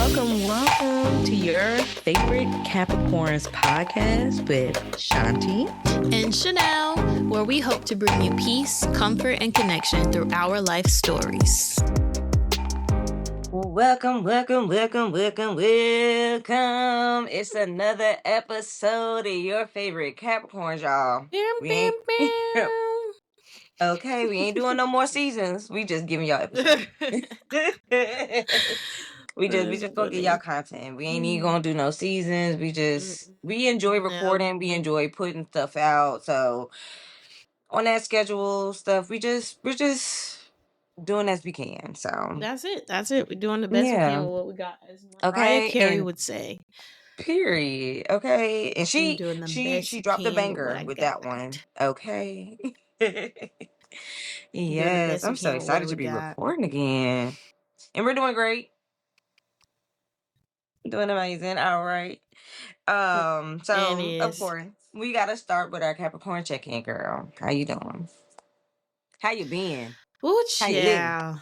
Welcome to your Favorite Capricorns podcast with Shanti and Chanel, where we hope to bring you peace, comfort, and connection through our life stories. Welcome. It's another episode of your Favorite Capricorns, y'all. Okay, we ain't doing no more seasons. We just giving y'all episodes. we just gonna give y'all content. We ain't even gonna do no seasons. We enjoy recording. We enjoy putting stuff out. So on that schedule stuff, we're just doing as we can. So that's it. We're doing the best we can with what we got, as Mariah Carey would say. Period. Okay, and she dropped a banger with that one. Okay. Yes, I'm so excited to be recording again, and we're doing great. Doing amazing. All right. So of course we gotta start with our Capricorn check-in, girl. How you doing? How you been? How you living?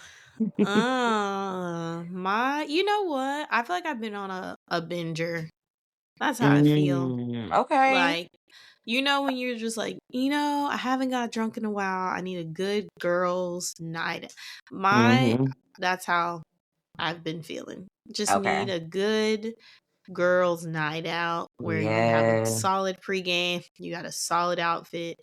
You know what? I feel like I've been on a binger. That's how I feel. Okay. Like, when you're just like, I haven't got drunk in a while. I need a good girls' night. That's how I've been feeling. Just need a good girls' night out where you have a solid pregame, you got a solid outfit,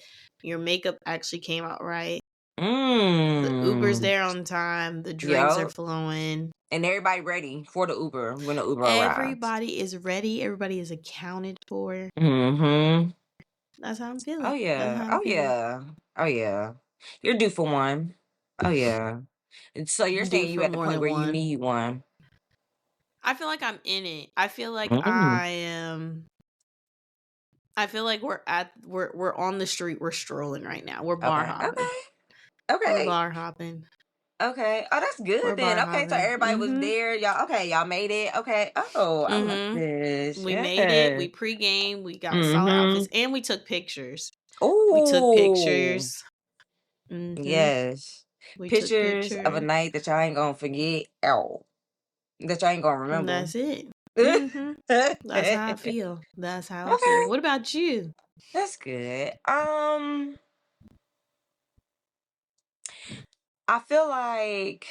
your makeup actually came out right. The Uber's there on time, the drinks are flowing. And everybody ready for the Uber when the Uber arrives. Everybody is ready. Everybody is accounted for. That's how I'm feeling. Oh yeah. You're due for one. Oh yeah. So you're saying you at the point where you need one. I feel like I'm in it. I feel like I am. I feel like we're on the street. We're strolling right now. We're bar hopping. Okay. We're bar hopping. Okay. Oh, that's good then. Okay, so everybody was there. Y'all made it. Okay. Oh, I love this. We made it. We pregame. We got solid outfits, and we took pictures. Oh, we took pictures. Yes. Pictures of a night that y'all ain't gonna forget. Oh, that y'all ain't gonna remember. That's it. That's how I feel. I feel. What about you? That's good. I feel like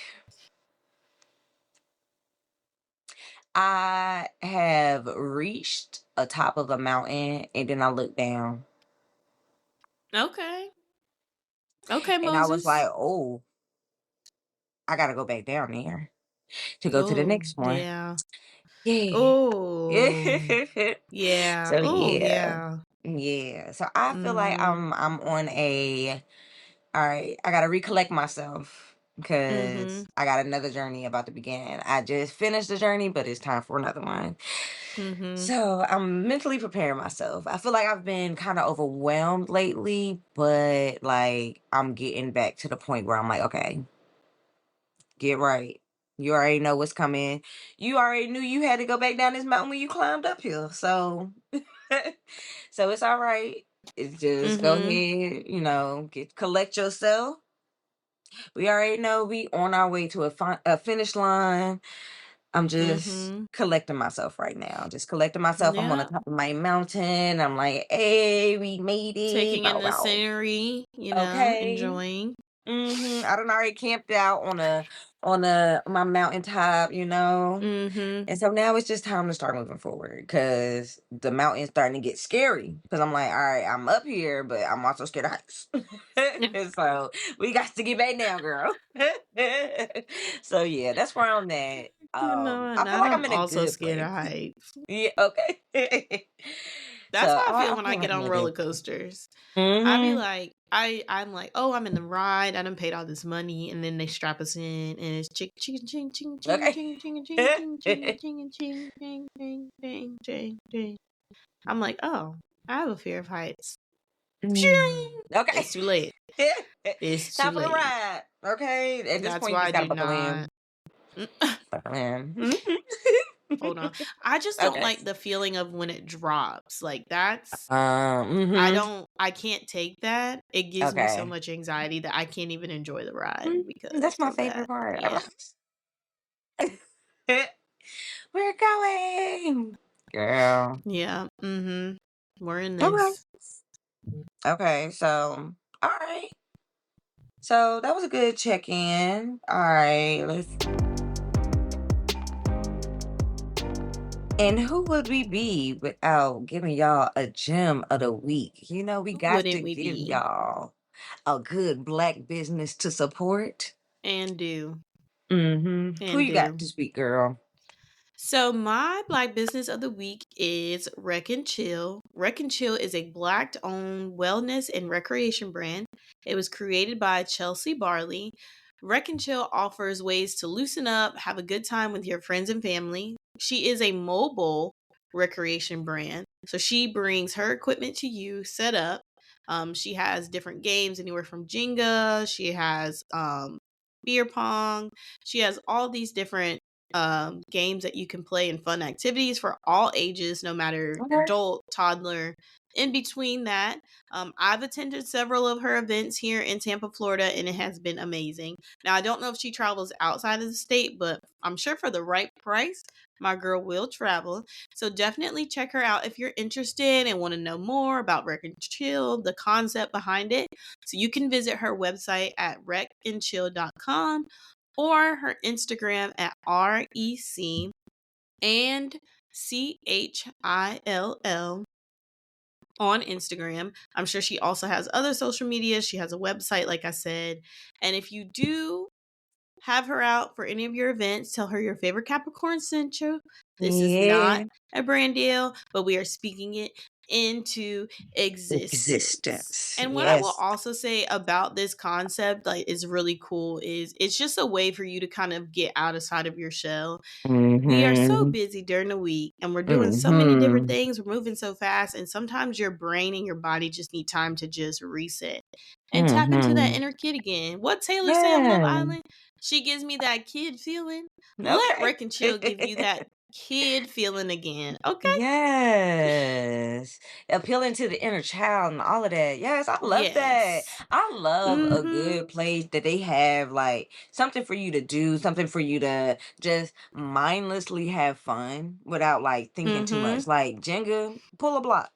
I have reached a top of a mountain and then I looked down. Okay, and Moses. I was like, oh, I gotta go back down there to go to the next one. Yeah. Oh. Yeah. So yeah. So I feel like I'm on a. All right, I gotta recollect myself because I got another journey about to begin. I just finished the journey, but it's time for another one. So I'm mentally preparing myself. I feel like I've been kind of overwhelmed lately, but like I'm getting back to the point where I'm like, okay, get right. You already know what's coming. You already knew you had to go back down this mountain when you climbed uphill. So, so it's all right. It's just go ahead, collect yourself. We already know we on our way to a finish line. I'm just collecting myself right now. Just collecting myself. I'm on the top of my mountain. I'm like, hey, we made it. Taking in the scenery, enjoying. I done already camped out on my mountaintop, and so now it's just time to start moving forward because the mountain's starting to get scary. Because I'm like, all right, I'm up here, but I'm also scared of heights. So we got to get back down, girl. So yeah, that's where I'm at. I feel like I'm in a also good scared place. of heights. Yeah, okay. That's how I feel when I get on roller coasters. I be like, I'm like, oh, I'm in the ride. I done paid all this money, and then they strap us in, and it's ching ching ching ching ching ching ching ching ching ching ching ching ching ching ching. I'm like, oh, I have a fear of heights. Okay, it's too late. It's time too for the late. ride. Okay, at this point, you gotta buckle in. Buckle in. Hold on. I just don't like the feeling of when it drops. Like that's I can't take that. It gives me so much anxiety that I can't even enjoy the ride because that's my favorite part. Yeah. We're going, girl. Yeah. We're in Okay. this. Okay. So, all right. So that was a good check-in. All right. Let's. And who would we be without giving y'all a gem of the week? We Who got to wouldn't we give be? y'all a good black business to support. And do. Who And you got do. this week, girl? So my black business of the week is Wreck and Chill. Wreck and Chill is a black-owned wellness and recreation brand. It was created by Chelsea Barley. Wreck and Chill offers ways to loosen up, have a good time with your friends and family. She is a mobile recreation brand. So she brings her equipment to you, set up. She has different games anywhere from Jenga. She has beer pong. She has all these different games that you can play and fun activities for all ages, no matter Okay. adult, toddler. In between that, I've attended several of her events here in Tampa, Florida, and it has been amazing. Now, I don't know if she travels outside of the state, but I'm sure for the right price, my girl will travel. So definitely check her out if you're interested and want to know more about Wreck and Chill, the concept behind it. So you can visit her website at wreckandchill.com or her Instagram at REC and CHILL on Instagram. I'm sure she also has other social media. She has a website, like I said. And if you do have her out for any of your events, tell her your favorite Capricorn sent you. This is not Yeah. a brand deal, but we are speaking it into existence. Existence. And what I will Yes. also say about this concept, like, is really cool, is it's just a way for you to kind of get outside of your shell. We are so Mm-hmm. busy during the week and we're doing so many different Mm-hmm. things. We're moving so fast. And sometimes your brain and your body just need time to just reset and tap into that Mm-hmm. inner kid again. What Taylor say on Love Yeah. Island? She gives me that kid feeling. Let Okay. Wreck and Chill give you that kid feeling again. Okay? Yes. Appealing to the inner child and all of that. Yes, I love that. Yes. I love a Mm-hmm. good place that they have like something for you to do, something for you to just mindlessly have fun without like thinking too Mm-hmm. much. Like Jenga, pull a block.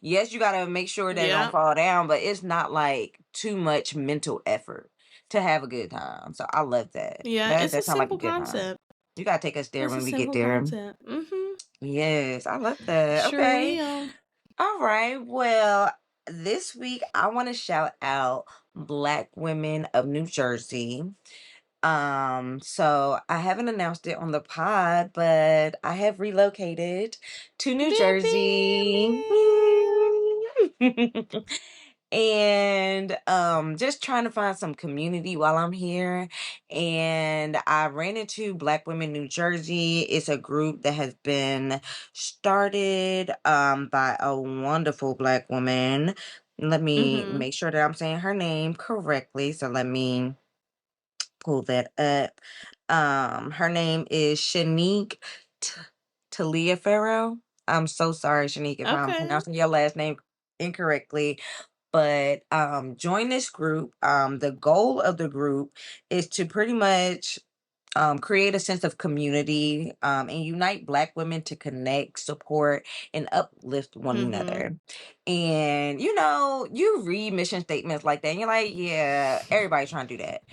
Yes, you gotta make sure that it don't Yeah. fall down, but it's not like too much mental effort to have a good time. So I love that. Yeah. That It's a that sounds like a simple good time. concept. You gotta take us there It's a when we get simple there. concept. Mm-hmm. Yes, I love that. Sure Okay. will. All right. Well, this week I want to shout out Black women of New Jersey. So I haven't announced it on the pod, but I have relocated to New Bim, bim, Jersey. bim. And just trying to find some community while I'm here. And I ran into Black Women New Jersey. It's a group that has been started by a wonderful Black woman. Let me Mm-hmm. make sure that I'm saying her name correctly. So let me pull that up. Her name is Shanique T- Taliaferro. I'm so sorry, Shanique, if I'm Okay. pronouncing your last name incorrectly. But join this group. The goal of the group is to pretty much create a sense of community and unite Black women to connect, support, and uplift one Mm-hmm. another. And you read mission statements like that, and you're like, yeah, everybody's trying to do that.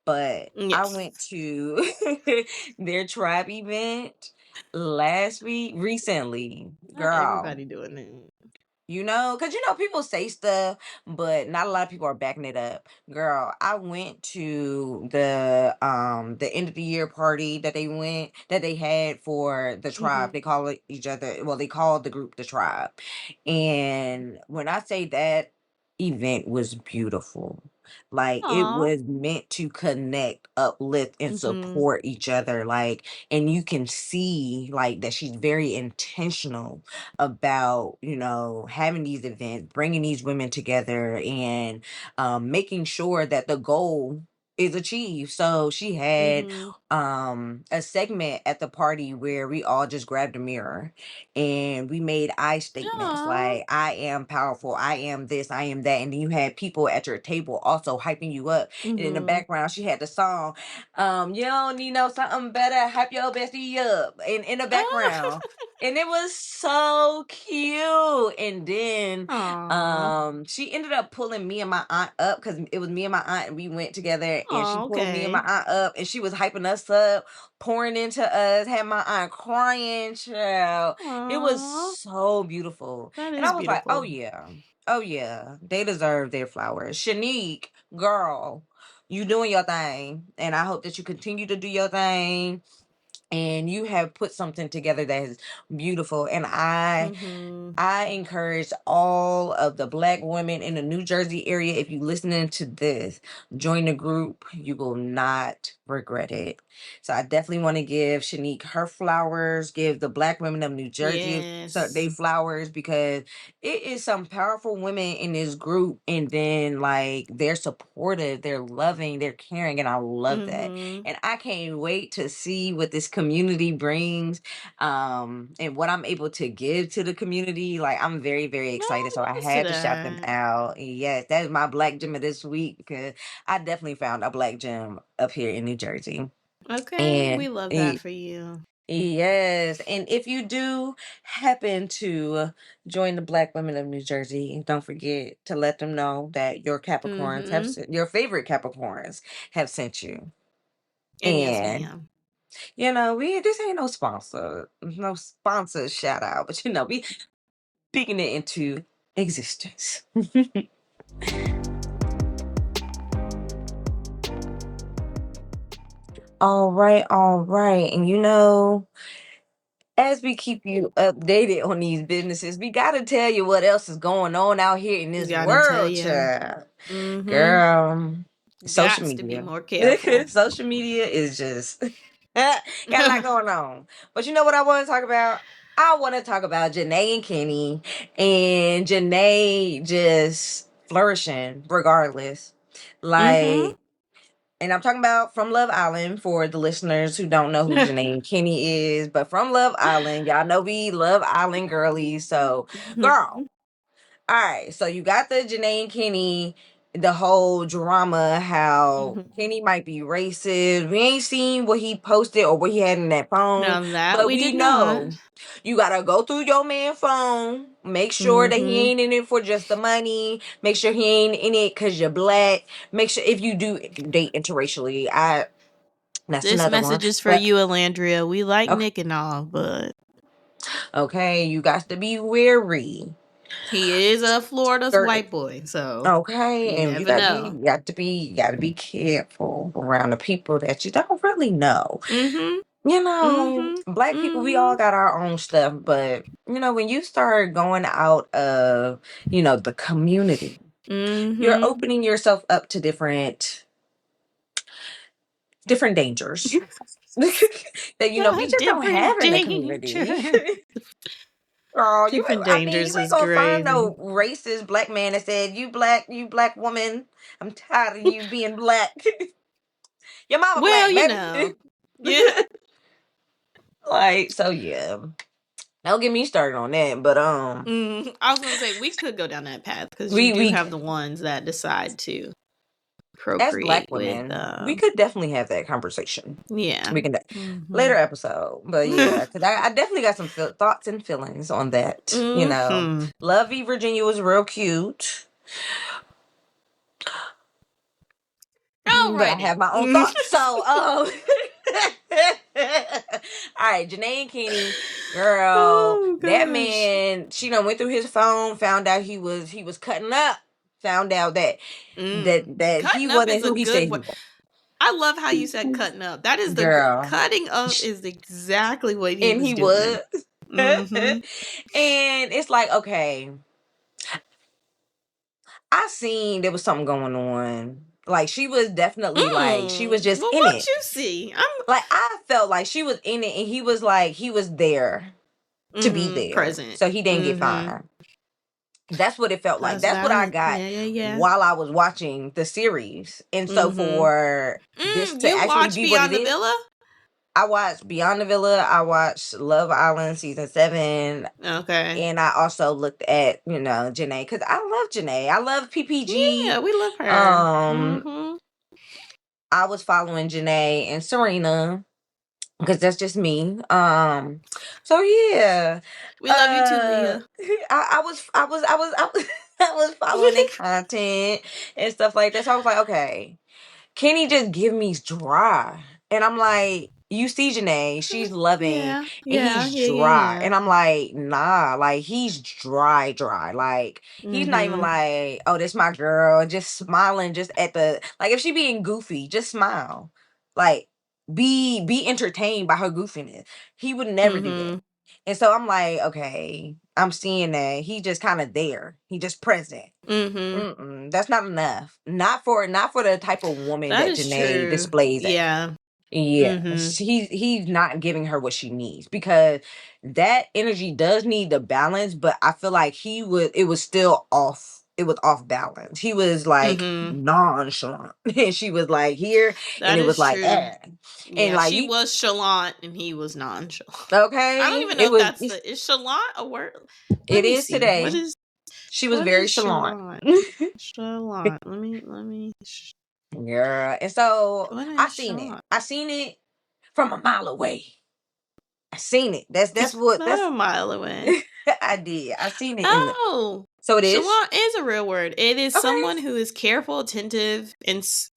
But I Yes. went to their tribe event recently, Not girl. everybody doing it. Because people say stuff, but not a lot of people are backing it up. Girl, I went to the end of the year party that they had for the Mm-hmm. tribe. They call it each other, well, they called the group the tribe. And when I say that event was beautiful, like it Aw. was meant to connect, uplift, and Mm-hmm. support each other. Like, and you can see like that she's very intentional about having these events, bringing these women together, and making sure that the goal is achieved. So she had a segment at the party where we all just grabbed a mirror and we made I statements Aw. like, I am powerful, I am this, I am that. And then you had people at your table also hyping you up. And in the background she had the song, you don't need no something better, hype your bestie up, in the Oh. background. And it was so cute. And then Aw. she ended up pulling me and my aunt up, because it was me and my aunt and we went together, and she Aw, pulled me and my okay. aunt up and she was hyping us up, pouring into us, had my aunt crying, child. It was Aw. so beautiful. That And I is was like, oh beautiful. yeah. Oh yeah. They deserve their flowers. Shanique, girl, you doing your thing. And I hope that you continue to do your thing. And you have put something together that is beautiful. And I encourage all of the Black women in the New Jersey area, if you're listening to this, join the group. You will not regret it. So I definitely want to give Shanique her flowers, give the Black women of New Jersey they Yes. flowers, because it is some powerful women in this group. And then, like, they're supportive, they're loving, they're caring, and I love that. And I can't wait to see what this community brings, and what I'm able to give to the community. Like, I'm very, very excited. Oh, So I yes to had to shout them that. out. Yes, that is my Black gem of this week, because I definitely found a Black gem up here in New Jersey. Okay, we And love that for you. yes, and if you do happen to join the Black women of New Jersey, don't forget to let them know that your Capricorns have your favorite Capricorns have sent you. And yes, And ma'am. this ain't no sponsor shout out, but we speaking it into existence. All right, all right. And as we keep you updated on these businesses, we gotta tell you what else is going on out here in this Gotta tell world, you. child. Girl, social Gots to be media. more careful. Social media is just got a lot going on. But you know what I want to talk about? I want to talk about Janae and Kenny, and Janae just flourishing regardless. Like, and I'm talking about from Love Island, for the listeners who don't know who Janae and Kenny is. But from Love Island, y'all know we Love Island girlies. So, girl, all right, so you got the Janae and Kenny, the whole drama, how Kenny might be racist. We ain't seen what he posted or what he had in that phone, Now that but we we did not. know you gotta go through your man's phone, make sure that he ain't in it for just the money, make sure he ain't in it because you're Black, make sure if you do date interracially, that's This another one. message is for But you, Alandria. We like okay, Nick and all, but okay, you got to be wary. he is a Florida's Certain white boy, so Okay, you and never know. you got to be careful around the people that you don't really know. Mm-hmm. Mm-hmm. Black people, we Mm-hmm. all got our own stuff, but when you start going out of, the community, you're Mm-hmm. opening yourself up to different dangers that we just don't have Different in the community. danger. Oh, Different you dangers ain't is gonna find no crazy. racist Black man that said, you black woman, I'm tired of you being Black." Your mama Well, Black, you know. baby. Yeah. Like, so yeah. Don't get me started on that. But I was gonna say we could go down that path because you do we have the ones that decide to as Black procreate with women, we could definitely have that conversation. yeah. We can Mm-hmm. later episode. But yeah, because I definitely got some thoughts and feelings on that. Mm-hmm. Lovey Virginia was real cute. But I Alrighty. have my own thoughts. So, all right, Janae and Kenny, girl, Oh that gosh. man, she done went through his phone, found out he was cutting up, found out that he Cutting up wasn't is a who he good said he word. was. I love how you said cutting up. That is Girl, cutting up is exactly what he and was he doing. was. Mm-hmm. And it's like, okay, I seen there was something going on. Like, she was definitely, like, she was just Well, in what it. you see? I'm Like, I felt like she was in it, and he was like, he was there to be there, present. so he didn't get Mm-hmm. fined. That's what it felt like. That's That's what I valid. got Yeah. while I was watching the series. And so for this to You actually watch be what it Beyond the is, Villa? I watched Beyond the Villa. I watched Love Island season 7. Okay. And I also looked at, Janae, because I love Janae. I love PPG. Yeah, we love her. Um, I was following Janae and Serena because that's just me. So yeah, We love you too, Leah. I was following their content and stuff like that. So I was like, okay, can he just give me dry? And I'm like, you see Janae, she's loving and he's dry. Yeah. And I'm like, nah, like he's dry. Like he's not even like, oh, this my girl, just smiling just at like if she being goofy, just smile. Like be entertained by her goofiness. He would never do that. And so I'm like, okay, I'm seeing that he just kind of there. He just present. That's not enough. Not for the type of woman That that is Janae true. displays as. Yeah. Yeah, he's not giving her what she needs because that energy does need the balance, but I feel like it was still off. It was off balance. He was like nonchalant, and she was like here, and That it was is like true. and Yeah, like she was chalant and he was nonchalant. I don't okay, even know if that's is chalant a word? Let me see. today. She was What very is chalant. chalant? Chalant. Let me. Girl. And so What I is seen it. chalant? I seen it from a mile away. I seen it. That's what Not a mile away. I did. I seen it Oh, so it is? chalant is a real word. It is Okay. someone who is careful, attentive,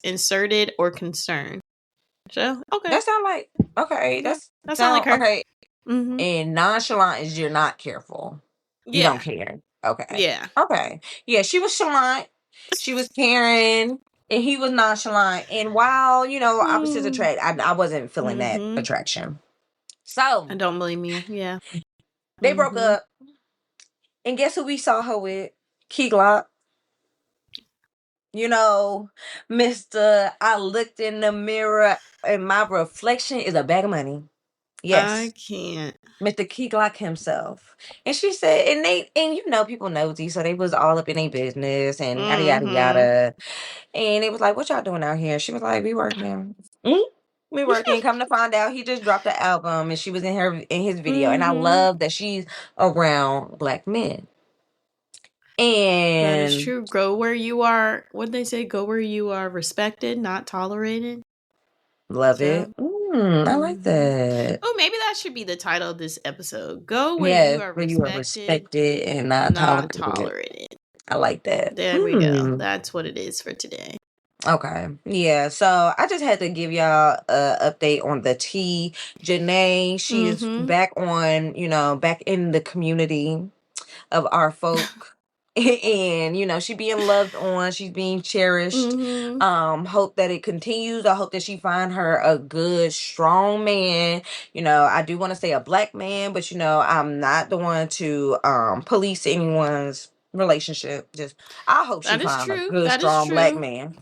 inserted, or concerned. So, okay. That sound like okay. That's That sounds like sound her. okay. And nonchalant is you're not careful. You don't Yeah. care. Okay. Yeah. Okay. Yeah, she was chalant. She was caring. And he was nonchalant. And while, opposites attract, I wasn't feeling that attraction. So I don't blame you. Yeah. they broke up. And guess who we saw her with? Key Glock. Mr. I looked in the mirror and my reflection is a bag of money. I Yes. can't. Mr. Key Glock himself. And she said, and people nosy, so they was all up in their business and yada yada yada. And it was like, what y'all doing out here? She was like, we working. We working. Come to find out, he just dropped the album and she was in his video. And I love that she's around black men. That is And true. Go where you are. What they say? Go where you are respected, not tolerated. love So, it. I like that. oh, maybe that should be the title of this episode. Go where you Yes, are where you are respected, respected and not not tolerated. tolerated. I like that. There we go. That's what it is for today. Okay. Yeah. So I just had to give y'all a update on the tea. Janae, she's back on, back in the community of our folk. And she being loved on, she's being cherished. Hope that it continues. I hope that she find her a good strong man. I do want to say a black man, but I'm not the one to police anyone's relationship. Just I hope she That is find a true. good That is strong black true. man.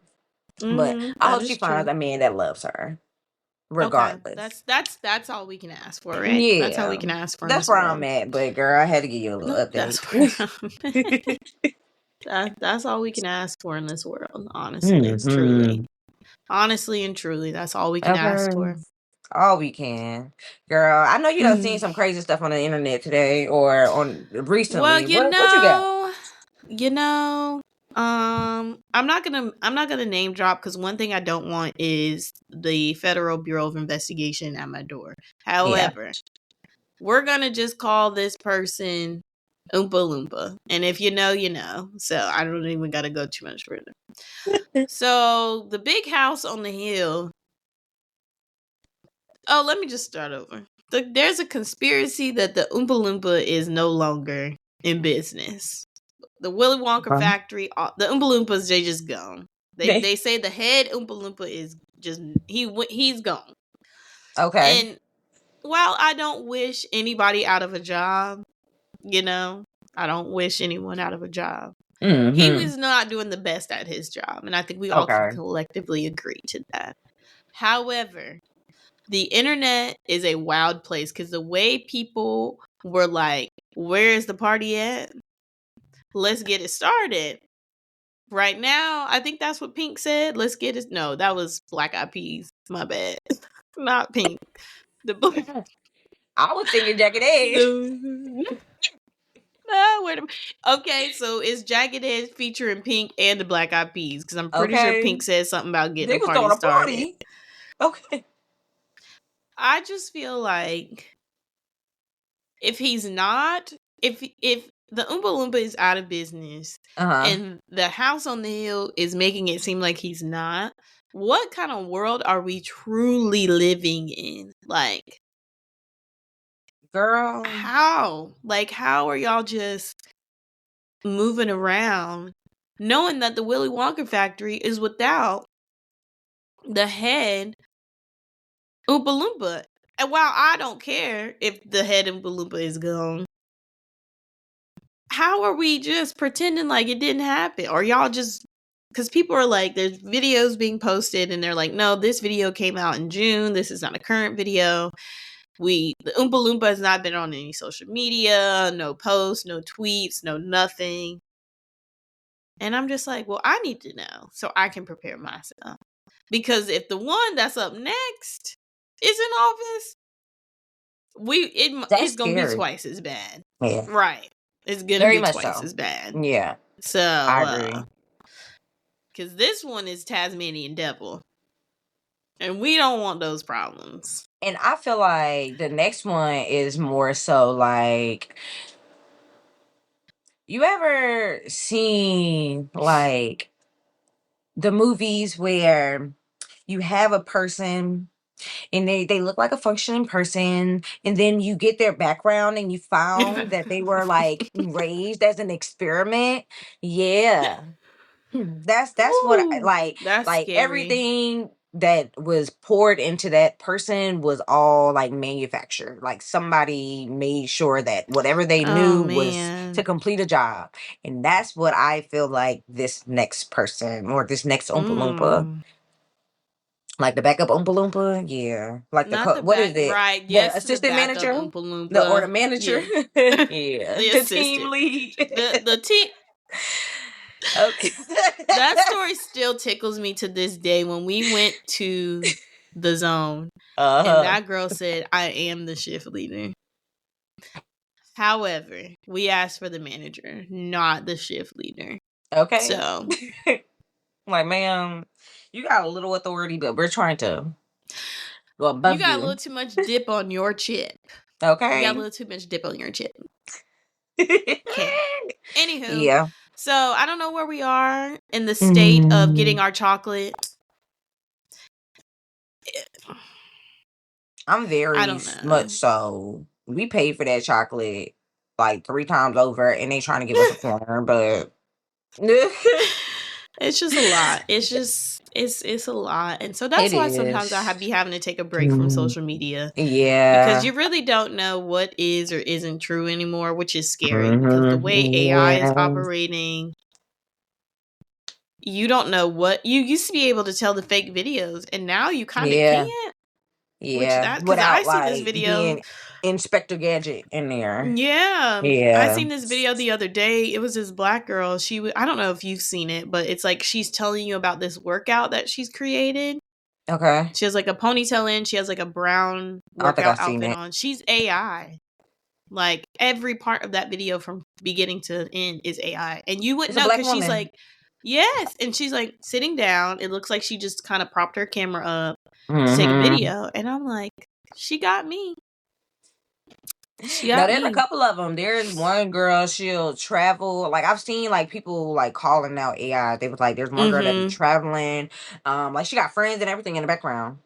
But I That hope she is true. finds a man that loves her Okay, regardless. that's all we can ask for, right? That's all we Yeah, can ask for in that's this where I'm world. at. But girl, I had to give you a little Nope, update. that's where that's all we can ask for in this world. Honestly, truly, honestly and truly, that's all we can ask for. All we can, girl. I know you done seen some crazy stuff on the internet today or on Well, recently. What you got? I'm not gonna name drop because one thing I don't want is the Federal Bureau of Investigation at my door. Yeah. However, we're gonna just call this person Oompa Loompa, and if you know, you know. So I don't even gotta go too much further. So the big house on the hill. Oh, let me just start over. There's a conspiracy that the Oompa Loompa is no longer in business. The Willy Wonka factory, the Oompa Loompas, they just gone. They say the head Oompa Loompa is just he's gone. Okay. And while I don't wish anybody out of a job, I don't wish anyone out of a job. He was not doing the best at his job, and I think we all can collectively agree to that. However, the internet is a wild place because the way people were like, "Where is the party at?" let's get it started. Right now, I think that's what Pink said. Let's get it. No, that was Black Eyed Peas. My bad. Not Pink. The I was thinking Jagged Edge. Okay, so it's Jagged Edge featuring Pink and the Black Eyed Peas, because I'm pretty sure Okay. Pink said something about getting They a was party throwing a started. party. Okay. I just feel like if he's not, if the Oompa Loompa is out of business and the house on the hill is making it seem like he's not, what kind of world are we truly living in? Like, girl, how? Like, how are y'all just moving around knowing that the Willy Wonka factory is without the head Oompa Loompa? And while I don't care if the head Oompa Loompa is gone, how are we just pretending like it didn't happen? Or y'all just, because people are like, there's videos being posted and they're like, no, this video came out in June. This is not a current video. The Oompa Loompa has not been on any social media, no posts, no tweets, no nothing. And I'm just like, well, I need to know so I can prepare myself. Because if the one that's up next is in office, that's it's gonna be scary. twice as bad. Yeah. Right. It's gonna Very be much twice so. as bad. Yeah. So I agree. because this one is Tasmanian Devil. And we don't want those problems. And I feel like the next one is more so like, you ever seen like the movies where you have a person and they look like a functioning person, and then you get their background and you found that they were like raised as an experiment? Yeah. That's what Ooh, that's like scary. everything that was poured into that person was all like manufactured. Like somebody made sure that whatever they knew was to complete a job. And that's what I feel like this next person or this next Oompa Loompa, like the backup Oompa Loompa, yeah. Like Not the what is it? right. The Yes, to the assistant backup manager? Oompa Loompa. Or the manager? Yeah. Yeah. The The team assistant. lead. The team. Okay. That story still tickles me to this day when we went to the zone and that girl said, I am the shift leader. However, we asked for the manager, not the shift leader. Okay. So, like, ma'am, you got a little authority, but we're trying to go above you got a little too much dip on your chip. Okay. You got a little too much dip on your chip. Okay. Anywho. Yeah. So, I don't know where we are in the state of getting our chocolate. I'm very much so. We paid for that chocolate like 3 times over, and they trying to give us a corner, but it's just a lot. It's just it's a lot, and so that's why sometimes I be having to take a break from social media. Yeah, because you really don't know what is or isn't true anymore, which is scary because the way AI is operating. You don't know what you used to be able to tell the fake videos, and now you kind of can't. Yeah, because I see this video being Inspector Gadget in there. Yeah, Yeah. I seen this video the other day. It was this black girl. I don't know if you've seen it, but it's like she's telling you about this workout that she's created. Okay. She has like a ponytail in. She has like a brown workout outfit on. She's AI. Like every part of that video from beginning to end is AI, and you wouldn't know because she's like, yes, and she's like sitting down. It looks like she just kind of propped her camera up to take a video, and I'm like, she got me. No, there's a couple of them. There's one girl, she'll travel. Like I've seen like people like calling out AI. They was like, there's one girl that be traveling. Like she got friends and everything in the background.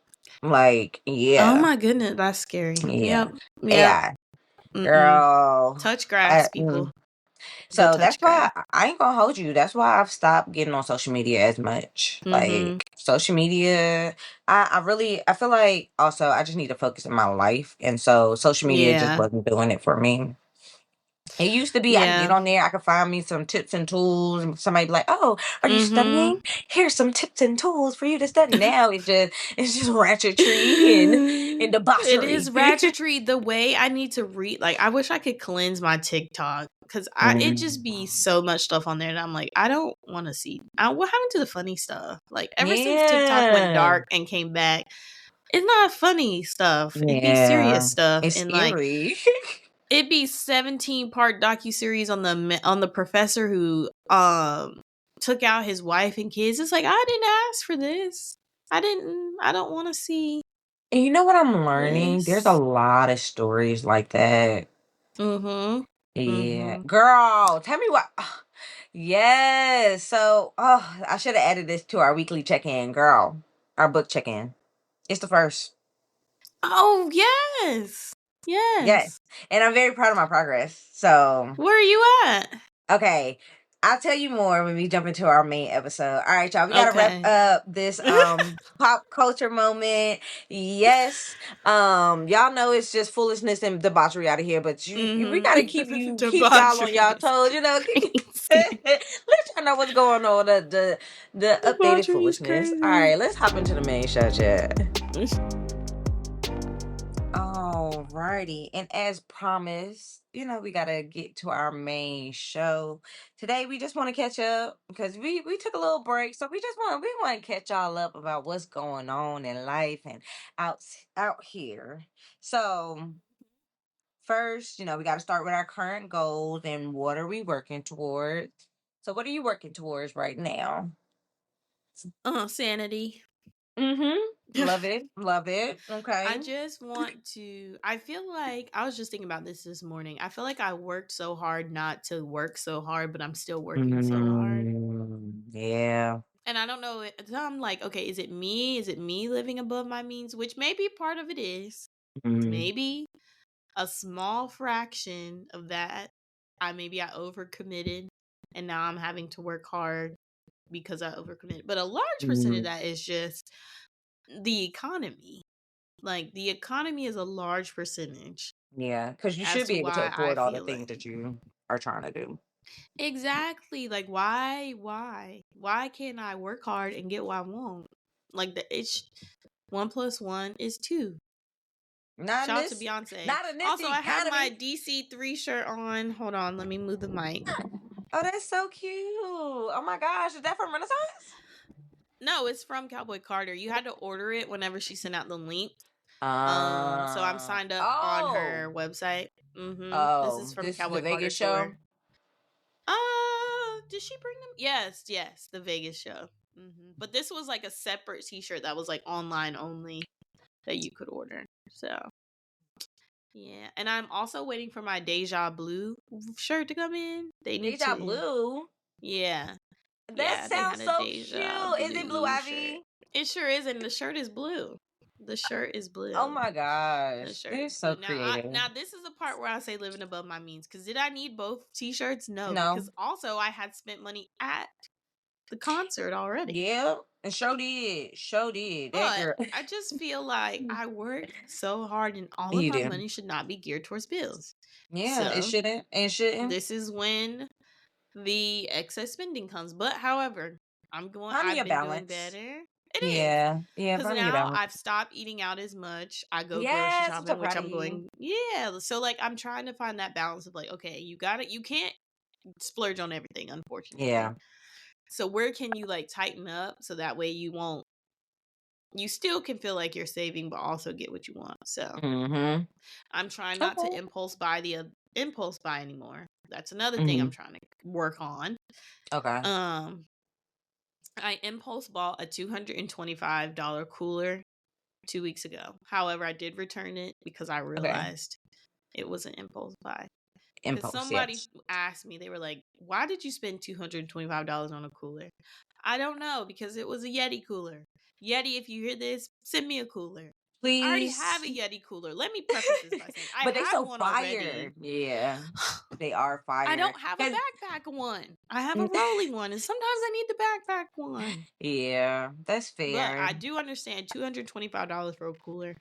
Like, yeah. Oh my goodness, that's scary. Yeah. Yep. AI. Girl. Touch grass, people. So that's why I ain't gonna hold you. That's why I've stopped getting on social media as much. Like social media, I feel like also I just need to focus on my life, and so social media just wasn't doing it for me. It used to be I could get Yeah. on there, I could find me some tips and tools, and somebody be like, "Oh, are you studying? Mhm. Here's some tips and tools for you to study." Now it's just ratchetry and It is debauchery. ratchetry. The way I need to read, like, I wish I could cleanse my TikTok because it just be Mm. so much stuff on there, and I'm like, I don't want to see. What happened to the funny stuff? Like, ever since TikTok went Yeah. dark and came back, it's not funny stuff. It be serious Yeah. stuff, It's and like, scary. it be 17-part docuseries on the professor who took out his wife and kids. It's like, I didn't ask for this. I don't want to see And you know what I'm learning? There's a this. lot of stories like that. Mhm. Yeah. Mhm. Girl, tell me what. Yes. So, I should have added this to our weekly check-in, girl. Our book check-in. It's the first. Oh, yes. Yes. Yes. And I'm very proud of my progress. So, Where are you at? okay. I'll tell you more when we jump into our main episode. All right, y'all. We gotta wrap Okay. up this pop culture moment. Yes. Y'all know it's just foolishness and debauchery out of here, but we Mhm. gotta keep y'all on Debauchery y'all is toes, crazy. let y'all know what's going on, the updated Debauchery is foolishness. All crazy. right, let's hop into the main show, chat. Alrighty, and as promised, we gotta get to our main show today. We just want to catch up because we took a little break, so we want to catch y'all up about what's going on in life and out here. So first, we got to start with our current goals and what are we working towards. So what are you working towards right now? Sanity. Mm-hmm. Love it, love it. I Okay. just want to I feel like I was just thinking about this morning. I feel like I worked so hard not to work so hard, but I'm still working so hard. Yeah. And I don't know. So I'm like, okay, is it me? Is it me living above my means? Which maybe part of it is. Mm, Maybe a small fraction of that. I overcommitted and now I'm having to work hard because I overcommitted. But a large percent of mm, that is just the economy. Like the economy is a large percentage yeah, because you as should to be able to why I afford all the feel things that like you are trying to do. exactly like why can't I work hard and get what I want? Like the it's 1 plus 1 is 2. Not in Shout out to this, Beyonce. not in this Also, I have my economy. DC3 shirt on. Hold on, let me move the mic. Oh, that's so cute. Oh my gosh, is that from Renaissance? No, it's from Cowboy Carter. You had to order it whenever she sent out the link. So I'm Uh signed up on oh, her website. This is oh, from this is the Cowboy Carter Vegas store. show. Did she bring them? Yes, yes, the Vegas show. But this was like a separate T-shirt that was like online only that you could order. So yeah, and I'm also waiting for my Deja Blue shirt to come in. They need Deja to, Blue. yeah, That yeah. They sounds had a so cute. Deja Is it Blue Blue shirt. Ivy? It sure is, and the shirt is blue. The shirt is Oh blue. my The gosh, shirt they're is so blue. creative. Now this is the part where I say living above my means. Because did I need both T-shirts? No, No. because also I had spent money at the concert already. Yeah, and show did that But girl. I just feel like I work so hard and all of You my do. money should not be geared towards bills. Yeah, it So shouldn't. It shouldn't. this is when the excess spending comes. But however, Finding I've your been doing balance. better. It is. Yeah, yeah, Because finding your now balance. I've stopped eating out as much. I go grocery Yes, I'm so shopping, which proud of I'm you. going, yeah. So like I'm trying to find that balance of like, okay, you got it. You can't splurge on everything, unfortunately. Yeah. So where can you like tighten up so that way you still can feel like you're saving but also get what you want. So Mm-hmm. I'm trying not to Okay. impulse buy anymore. That's another thing Mm-hmm. I'm trying to work on. Okay. Um I impulse bought a $225 cooler 2 weeks ago. However, I did return it because I Okay. realized it was an impulse buy. Because Impulse, somebody yes. asked me, they were like, why did you spend $225 on a cooler? I don't know, because it was a Yeti cooler. Yeti, if you hear this, send me a cooler. I already have Please. a Yeti cooler. Let me preface this by saying I But they have so one fire. already. Yeah, they are I fire. don't have a 'Cause backpack one. I have a rolling one, and sometimes I need the backpack one. yeah, that's But fair. I do understand $225 for a cooler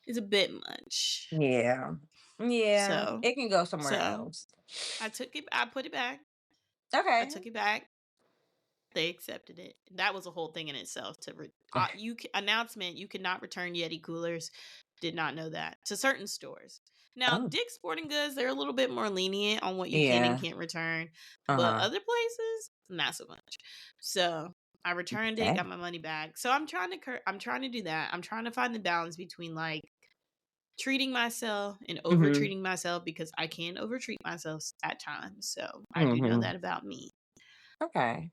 is a bit much. Yeah. Yeah, So, it can go somewhere so else. I put it back. I Okay. took it back. They accepted it. That was a whole thing in itself. Announcement: you cannot return Yeti coolers. Did not know that to certain stores. Now, Oh, Dick's Sporting Goods, they're a little bit more lenient on what you can and yeah. can't return, but Uh-huh. other places, not so much. So I returned it, Okay. got my money back. So I'm trying to do that. I'm trying to find the balance between like treating myself and over Mhm. treating myself because I can over treat myself at times. So I do know Mhm. that about me. Okay.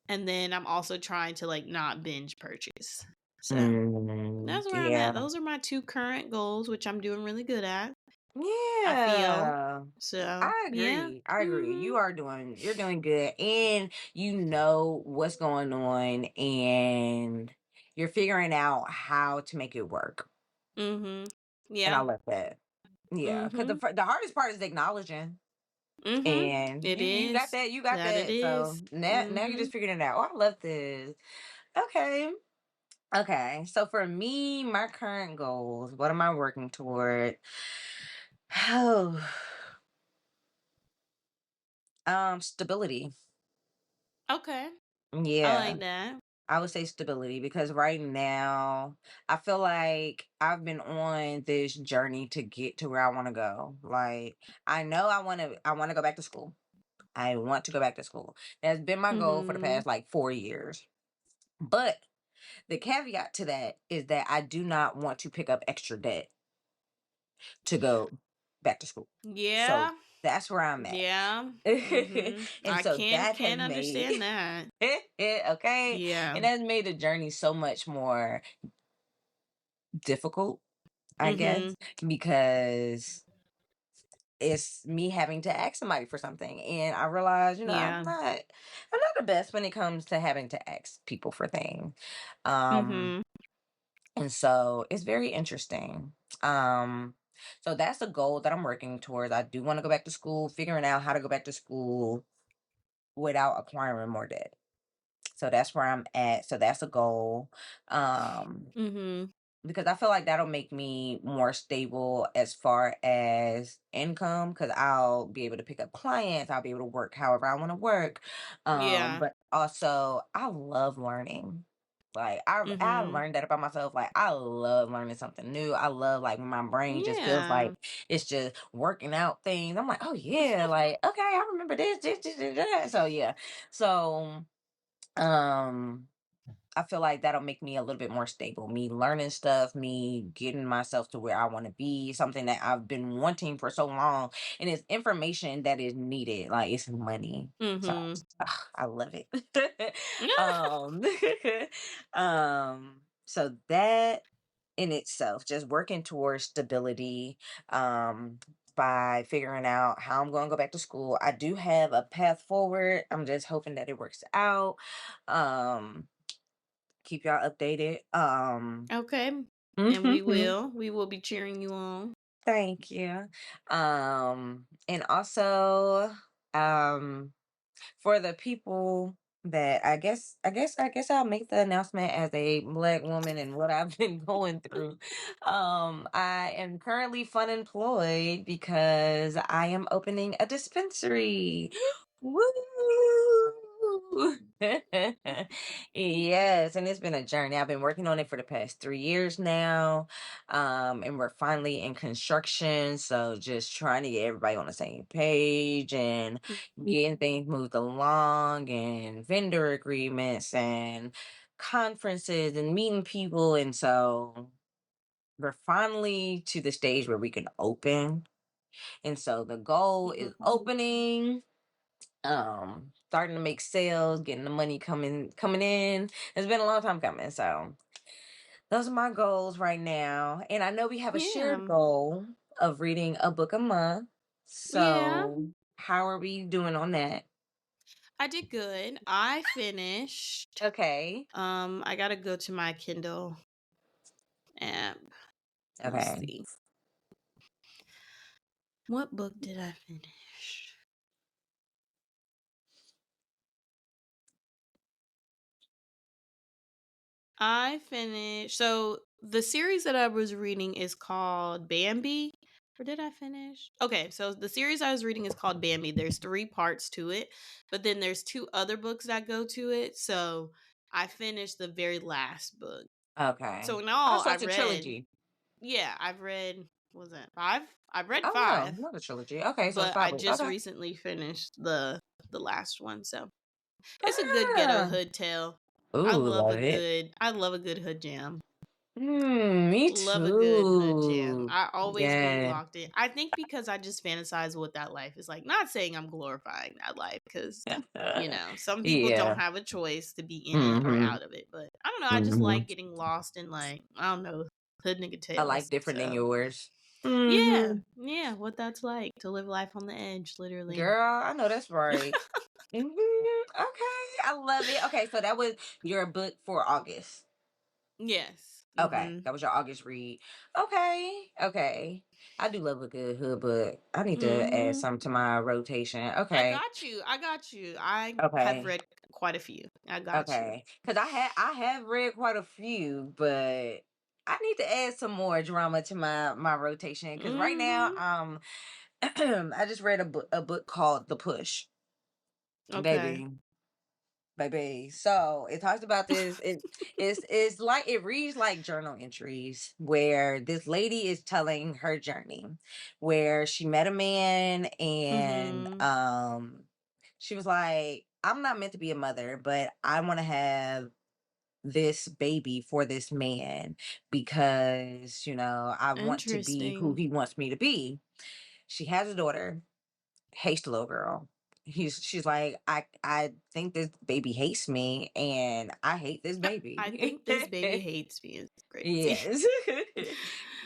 And then I'm also trying to like not binge purchase. So that's where I'm at. Yeah. Those are my two current goals, which I'm doing really good at. I feel. Yeah. So I yeah. agree. I agree. Mhm. You're doing good, and you know what's going on, and you're figuring out how to make it work. Mhm. And I Yeah. love that. Yeah, because Mhm. the hardest part is acknowledging, Mhm. and It you got is. that. You got That it that. is. So now you're just Mhm. figuring it out. Oh, I love this. Okay. Okay. So for me, my current goals, what am I working toward? Oh, stability. Okay. I Yeah. like that. I would say stability because right now I feel like I've been on this journey to get to where I want to go. Like I know I want to go back to school. I want to go back to school. That's been my goal for the Mhm. past like 4 years. But the caveat to that is that I do not want to pick up extra debt to go back to school. So Yeah. that's where I'm at. Yeah. Mhm. And I so can that has can made understand that. okay. Yeah. And that's made the journey so much more difficult, I Mhm. guess, because it's me having to ask somebody for something. And I realize, Yeah. I'm not the best when it comes to having to ask people for things. Um, Mhm. and so it's very interesting. Um, so that's a goal that I'm working towards. I do want to go back to school, figuring out how to go back to school without acquiring more debt. So that's where I'm at. So that's a goal. Um, Mhm. because I feel like that'll make me more stable as far as income because I'll be able to pick up clients, I'll be able to work however I want to work. Yeah. But also I love learning. Like I Mhm. learned that about myself. Like I love learning something new. I love like when my brain just feels like Yeah. it's just working out things. I'm like, oh yeah, like okay, I remember this, that. So yeah. So um I feel like that'll make me a little bit more stable. Me learning stuff, me getting myself to where I want to be, something that I've been wanting for so long. And it's information that is needed. Like it's money. So Mhm. I love it. um so that in itself, just working towards stability, by figuring out how I'm going to go back to school. I do have a path forward. I'm just hoping that it works out. Um, keep y'all updated. Okay. And we Mhm. will. We will be cheering you on. Thank you. And also, um, for the people that I guess I'll make the announcement as a black woman and what I've been going through. I am currently fun employed because I am opening a dispensary. Woo! Yes, and it's been a journey. I've been working on it for the past 3 years now. And we're finally in construction. So just trying to get everybody on the same page and getting things moved along and vendor agreements and conferences and meeting people. And so we're finally to the stage where we can open. And so the goal is Mhm. opening, starting to make sales, getting the money coming in. It's been a long time coming. So those are my goals right now. And I know we have a shared Yeah. goal of reading a book a month. Yeah. So how are we doing on that? I did good. I finished. Okay. I gotta go to my Kindle Let's Okay. see. What book did I finish? I finished. So the series that I was reading is called Bambi. Or did I finish? Okay, so the series I was reading is called Bambi. There's 3 parts to it, but then there's 2 other books that go to it. So I finished the very last book. Okay. So in all, Also, I it's a read. trilogy. Yeah, I've read. What was that 5? I've read Oh no, 5, not a trilogy. Okay, so it's but 5 I books. just Okay. recently finished the last one. So it's a good ghetto Ah. hood tale. Ooh, love it. I love a good hood jam. Me Love a good hood jam. too. I always be Yeah. locked in. I think because I just fantasize what that life is like. Not saying I'm glorifying that life because, some people don't Yeah. have a choice to be in it or Mm-hmm. out of it. But I don't know. I just Mm-hmm. like getting lost in, like, I don't know, hood nigga I like tales. different than So yours. yeah, Mm-hmm. yeah, what that's like to live life on the edge, literally. Girl, I know that's right. Okay, I love it. Okay, so that was your book for August. Yes. Okay, that was your August read. Okay, okay. I do love a good hood book. I need to add Mm-hmm. some to my rotation. I Okay, got you. I got you. I have okay, read quite a few. I got you. okay. Because I have read quite a few, but I need to add some more drama to my rotation. Because right now, Mm-hmm. I just read a book called The Push, Okay. baby. Baby. So it talks about this. It's like it reads like journal entries where this lady is telling her journey, where she met a man and Mm-hmm. she was like, I'm not meant to be a mother, but I want to have this baby for this man because I want to be who Interesting. he wants me to be. She has a daughter, hates the little girl. She's like, I think this baby hates me and I hate this I baby. think this baby hates me. It's crazy. Yes.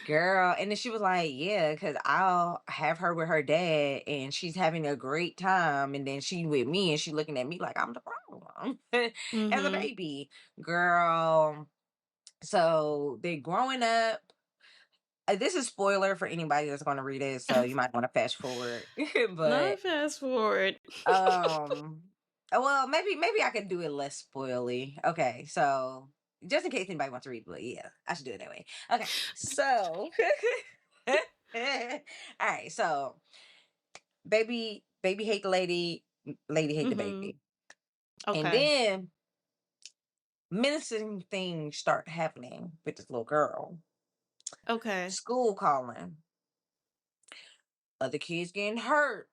Girl. And then she was like, yeah, because I'll have her with her dad and she's having a great time. And then she with me and she looking at me like I'm the problem as a Mm-hmm. baby. Girl. So they're growing up. This is spoiler for anybody that's going to read it, so you might want to fast forward. Not But fast forward. Um. Well, maybe I could do it less spoily. Okay, so just in case anybody wants to read, but yeah, I should do it that way. Okay, so all right, so baby hate the lady, lady hate the Mm-hmm. baby, and Okay. then menacing things start happening with this little girl. Okay. School calling, other kids getting hurt,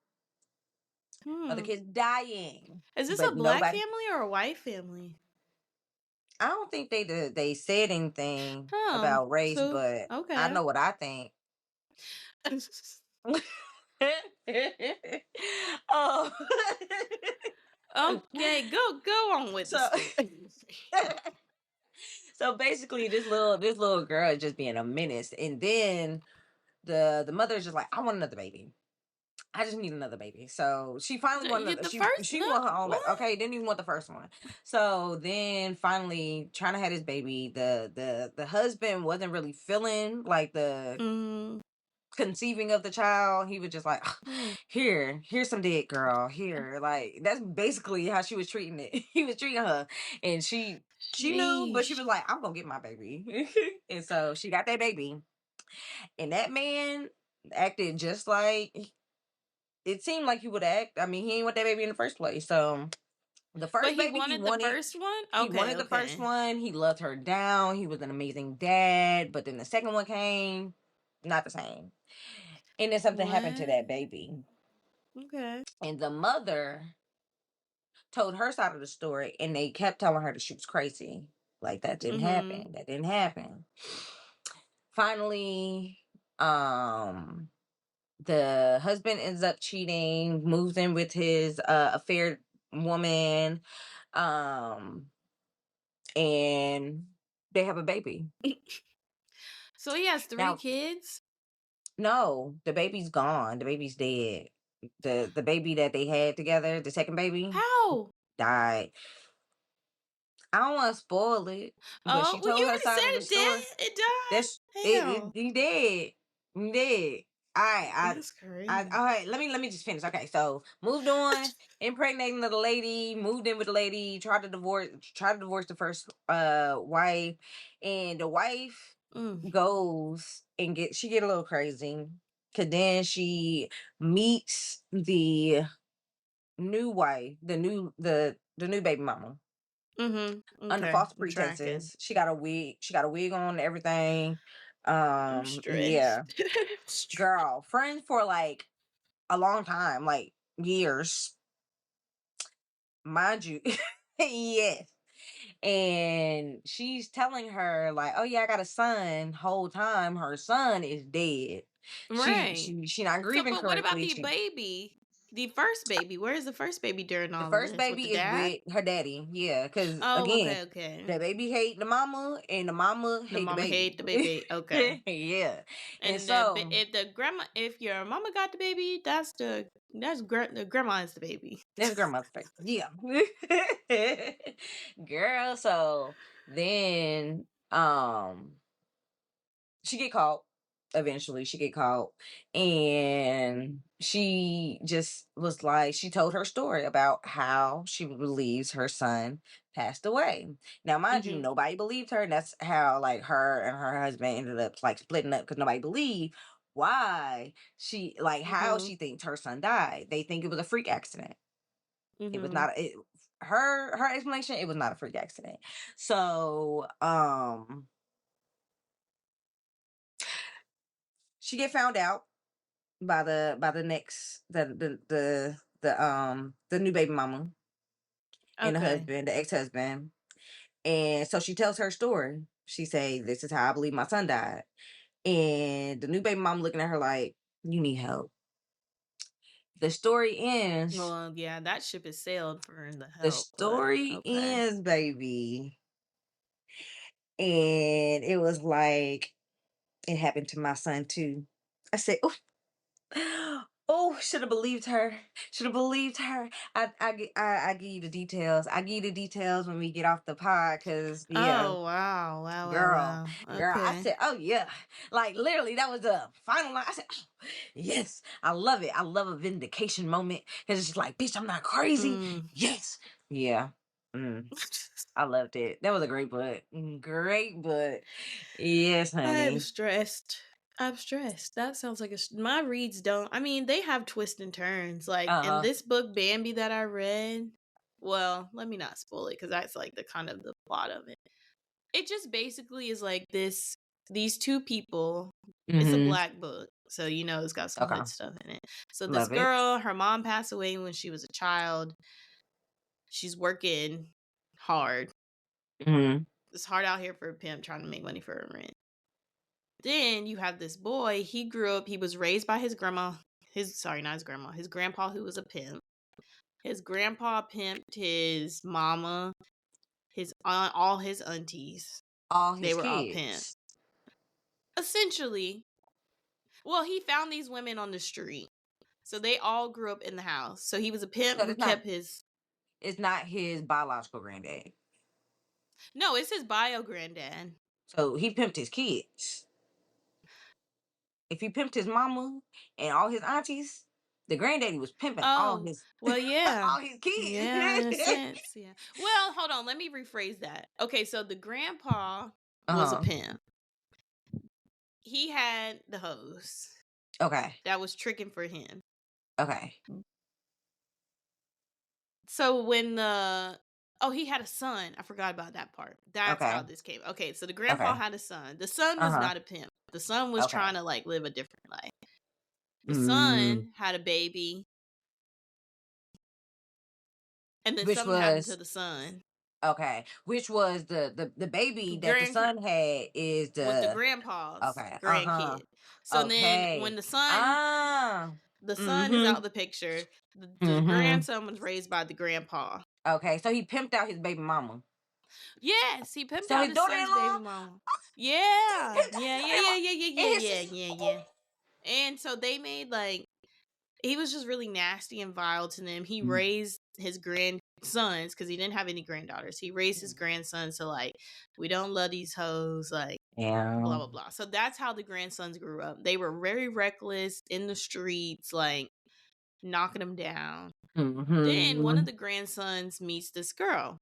other Hmm. kids dying, Is this a but black nobody. family or a white family? I don't think they said anything Oh, about race, so but I okay. know what I think. Oh, Okay, go on with the so story. so basically, this little girl is just being a menace, and then the mother is just like, I want another baby. I just need another baby. So she finally You wanted get the she first? she No, want her own baby. what? Okay, didn't even want the first one. So then finally trying to have this baby, the husband wasn't really feeling like the Mm, conceiving of the child. He was just like, hmm. here's some dead girl. Here. Like that's basically how she was treating it. He was treating her. And she knew, but she Sheesh. was like, I'm gonna get my baby. And so she got that baby. And that man acted just like it seemed like he would act. I mean, he ain't want that baby in the first place. So the But first he baby he wanted the wanted. first one? He Okay, wanted the first okay. one. He loved her down. He was an amazing dad. But then the second one came, not the same. And then something happened to What? that baby. Okay. And the mother told her side of the story, and they kept telling her that she was crazy. Like that didn't Mm-hmm. happen. That didn't happen. Finally, the husband ends up cheating, moves in with his affair woman, um, and they have a baby. So he has 3 Now, kids? no, the baby's gone. The baby's dead. The baby that they had together, the second baby, How? died. I don't want to spoil it, but Oh, she well, you told her already side of said the it story. dead. It died. That's it. Hell, He did. He did. All right. that's I. crazy. All right. Let me just finish. Okay. So moved on, impregnating the lady, moved in with the lady, tried to divorce the first wife, and the wife Mm. goes and get a little crazy. Cause then she meets the new wife, the new baby mama under Okay, false I'm tracking. pretenses. She got a wig on and everything. I'm Yeah. stressed. Girl, friends for like a long time, like years, mind you. Yes. And she's telling her, like, oh yeah, I got a son. Whole time her son is dead. She Right. she she not So, grieving but what about correctly. the She baby? The first baby. Where is the first baby during The all of first this? With the baby is dad? with her daddy. Yeah, because Oh, again, okay, okay. the baby hate the mama and the mama The hate the mama baby. hate the baby. Okay. Yeah. And And so if the grandma, if your mama got the baby, the grandma is the baby. that's grandma's face. Yeah. Girl, so then she get caught. Eventually she get caught, and she just was like, she told her story about how she believes her son passed away. Now mind you, Mhm. nobody believed her, and that's how like her and her husband ended up like splitting up, because nobody believed why she, like, how Mhm. she thinks her son died. They think it was a freak accident. It was Mhm. not her explanation, it was not a freak accident. So she get found out by the next the new baby mama and Okay. the ex-husband. And so she tells her story. She say, this is how I believe my son died. And the new baby mama looking at her like, you need help. The story ends. Well, yeah, that ship has sailed for the The help, but story okay. ends, baby. And it was like, it happened to my son too. I said, oh, should have believed her. Should have believed her. I give you the details. I give you the details when we get off the pod, cause yeah, Oh wow, wow, wow, girl, wow. girl. I Okay. said, oh yeah, like literally, that was the final line. I said, oh, yes, I love it. I love a vindication moment, cause it's just like, bitch, I'm not crazy. Mm. Yes, yeah. I loved it. That was a great book. Great book. Yes, I'm honey. stressed. I'm stressed. That sounds like my reads don't. I mean, they have twists and turns. Like Uh in huh. this book, Bambi that I read. Well, let me not spoil it because that's like the kind of the plot of it. It just basically is like these two people. It's a Mm-hmm. black book, so it's got some Okay. hood stuff in it. So this Love it. girl, her mom passed away when she was a child. She's working hard. Mm-hmm. It's hard out here for a pimp trying to make money for her rent. Then you have this boy. He grew up. He was raised by his grandma. Not his grandma. His grandpa, who was a pimp. His grandpa pimped his mama, his aunt, all his aunties. All They his were all pimp. kids. Essentially, well, he found these women on the street, so they all grew up in the house. So he was a pimp So who it's not kept his. it's not his biological granddad. No, it's his bio granddad. So he pimped his kids. If he pimped his mama and all his aunties, the granddaddy was pimping all Oh, his well, yeah. all his kids. Yeah, in a sense, yeah. Well, hold on, let me rephrase that. Okay, so the grandpa was a Uh-huh. pimp. He had the hoes Okay. that was tricking for him. Okay. So he had a son. I forgot about that part. That's how Okay. this came. Okay, so the grandpa Okay. had a son. The son was Uh-huh. not a pimp. The son was Okay. trying to like live a different life. The Mm. son had a baby, and then Which something happened to was the son. okay. Which was the baby that the Grand son had is was the the grandpa's okay. Uh-huh. grandkid. So then when Okay. the son is out Mm-hmm. of the picture, the Mm-hmm. grandson was raised by the grandpa. Okay. So he pimped out his baby mama. Yes, he pimped So out his his son's baby daughter-in-law, mama. he Yeah, pimped out yeah, his yeah, yeah, daughter-in-law, yeah, yeah, and yeah, his yeah, sister. yeah, yeah. And so they made like he was just really nasty and vile to them. He raised his grandsons because he didn't have any granddaughters. He raised his grandsons to like, we don't love these hoes, like Yeah. blah blah blah. So that's how the grandsons grew up. They were very reckless in the streets, like knocking them down. Then one of the grandsons meets this girl.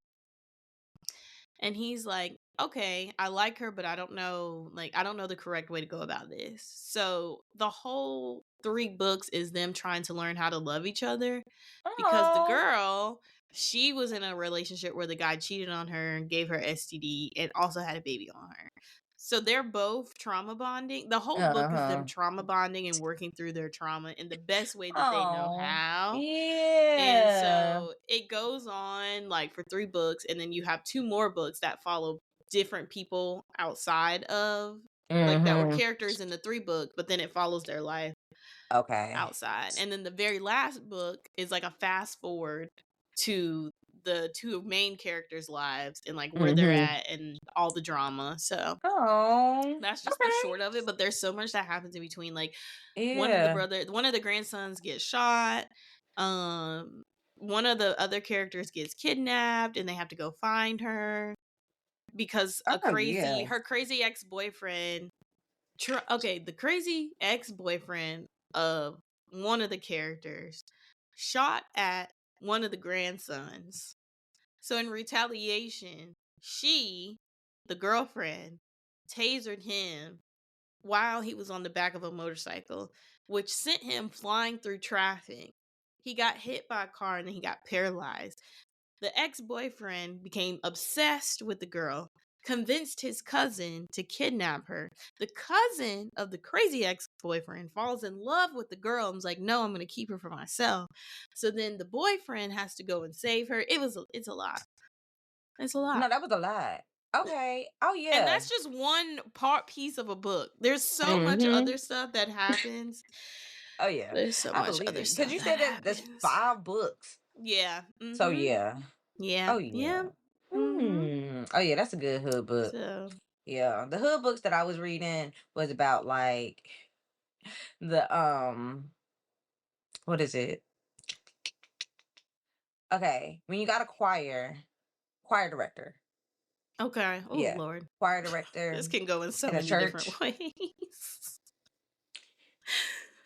And he's like, okay, I like her, but I don't know, like, I don't know the correct way to go about this. So the whole 3 books is them trying to learn how to love each other because the Oh. girl, she was in a relationship where the guy cheated on her and gave her STD and also had a baby on her. So they're both trauma bonding. The whole book is them trauma bonding and working through their trauma in the best way that they know Oh. how. And Yeah. so it goes on like for 3 books, and then you have 2 more books that follow different people outside of like that were characters in the 3 books, but then it follows their life Okay. outside. And then the very last book is like a fast forward to the 2 main characters' lives and like where they're at and all the drama. So Oh. that's just the Okay. short of it, but there's so much that happens in between. Like one of Yeah. the grandsons gets shot. One of the other characters gets kidnapped and they have to go find her because Oh yeah. her crazy ex-boyfriend the crazy ex-boyfriend of one of the characters shot at one of the grandsons. So in retaliation, the girlfriend, tasered him while he was on the back of a motorcycle, which sent him flying through traffic. He got hit by a car and then he got paralyzed. The ex-boyfriend became obsessed with the girl, convinced his cousin to kidnap her. The cousin of the crazy ex-boyfriend falls in love with the girl and is like, no, I'm going to keep her for myself. So then the boyfriend has to go and save her. It's a lot. It's a lot. No, that was a lot. Okay. Oh And yeah. that's just one piece of a book. There's so much Mm-hmm. other stuff that happens. Oh yeah. There's so I much believe other it because stuff you that said that there's happens. 5 books. Yeah. So yeah. Yeah. Oh Yeah. yeah. Oh yeah, that's a good hood book. So Yeah, the hood books that I was reading was about like the what is it? Okay, when you got a choir director. okay. Oh Yeah, Lord. choir director This can go in so in a many different church. ways.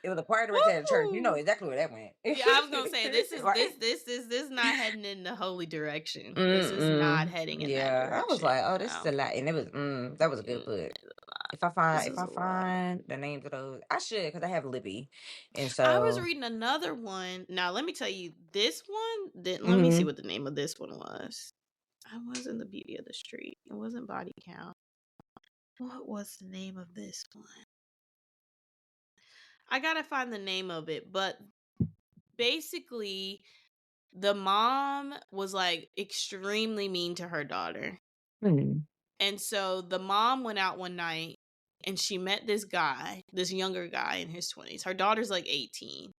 It was a choir director at a church. You know Woo! exactly where that went, Yeah, I was gonna say this is right? not heading in the holy direction. This is not Mm-mm. heading in that Yeah, I was direction. like, oh, this is No. a lot, and it was that was a good book. If I find This is a lot. the names of those, I should because I have Libby, and I was so reading another one. Now, let me tell you, this one didn't. Let me see hmm what the name of this one was. I wasn't The Beauty of the Street. It wasn't Body Count. What was the name of this one? I gotta find the name of it, but basically, the mom was like extremely mean to her daughter. And so the mom went out one night and she met this guy, this younger guy in his 20s. Her daughter's like 18.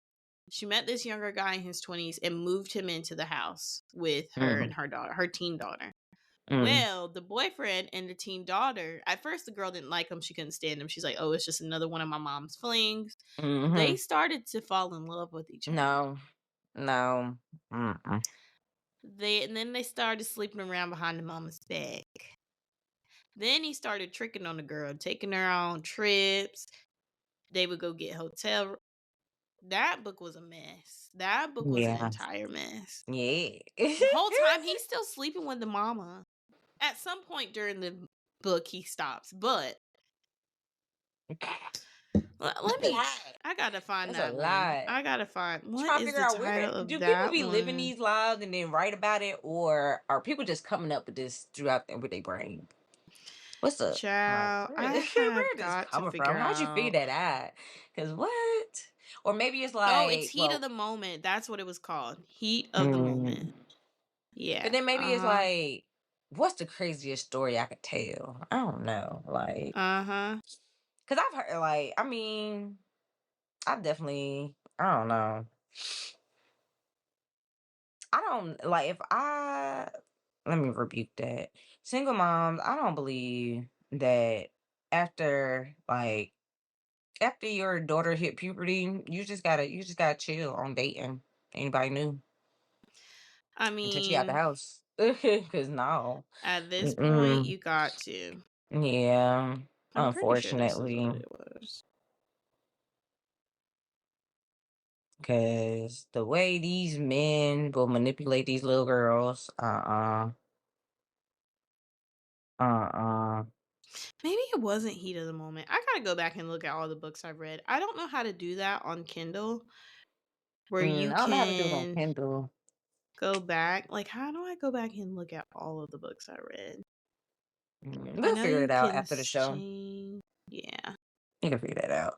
She met this younger guy in his 20s and moved him into the house with her and her daughter, her teen daughter. mm. Well, the boyfriend and the teen daughter, at first the girl didn't like him. She couldn't stand him. She's like, oh, it's just another one of my mom's flings. They started to fall in love with each other. No, no. Mm-mm. And then they started sleeping around behind the mama's back. Then he started tricking on the girl, taking her on trips. They would go get hotel. That book was a mess. That book was an Yeah, entire mess. yeah. The whole time he's still sleeping with the mama. At some point during the book, he stops. But let me. I gotta find That's a that one. lot. I gotta find what Trying to is figure the out where title of do people that be living one. these lives and then write about it, or are people just coming up with this throughout with their brain? What's up? Like, Child, where, I where have is this got to coming figure from? How'd you figure out. that out? Because what? Or maybe it's Oh, it's like, Heat of well, the Moment. That's what it was called. Heat of the Moment. mm, but Yeah. then maybe it's like, what's the craziest story I could tell? I don't know. Like, Uh huh. because I've heard, like, I mean, I definitely, I don't know. I don't like if I let me rebuke that. Single moms, I don't believe that after like after your daughter hit puberty, you just gotta chill on dating anybody new I until she out the mean, house. Cause no, at this point, mm-mm. you got to. Yeah, I'm pretty sure this is what unfortunately, it was. cause the way these men will manipulate these little girls, uh. Maybe it wasn't heat of the moment. I gotta go back and look at all the books I've read. I don't know how to do that on Kindle, where you I don't know how to do it on can Kindle. go back. Like, how do I go back and look at all of the books I read? I We'll know figure you it out can after the show. change. Yeah. You can figure that out.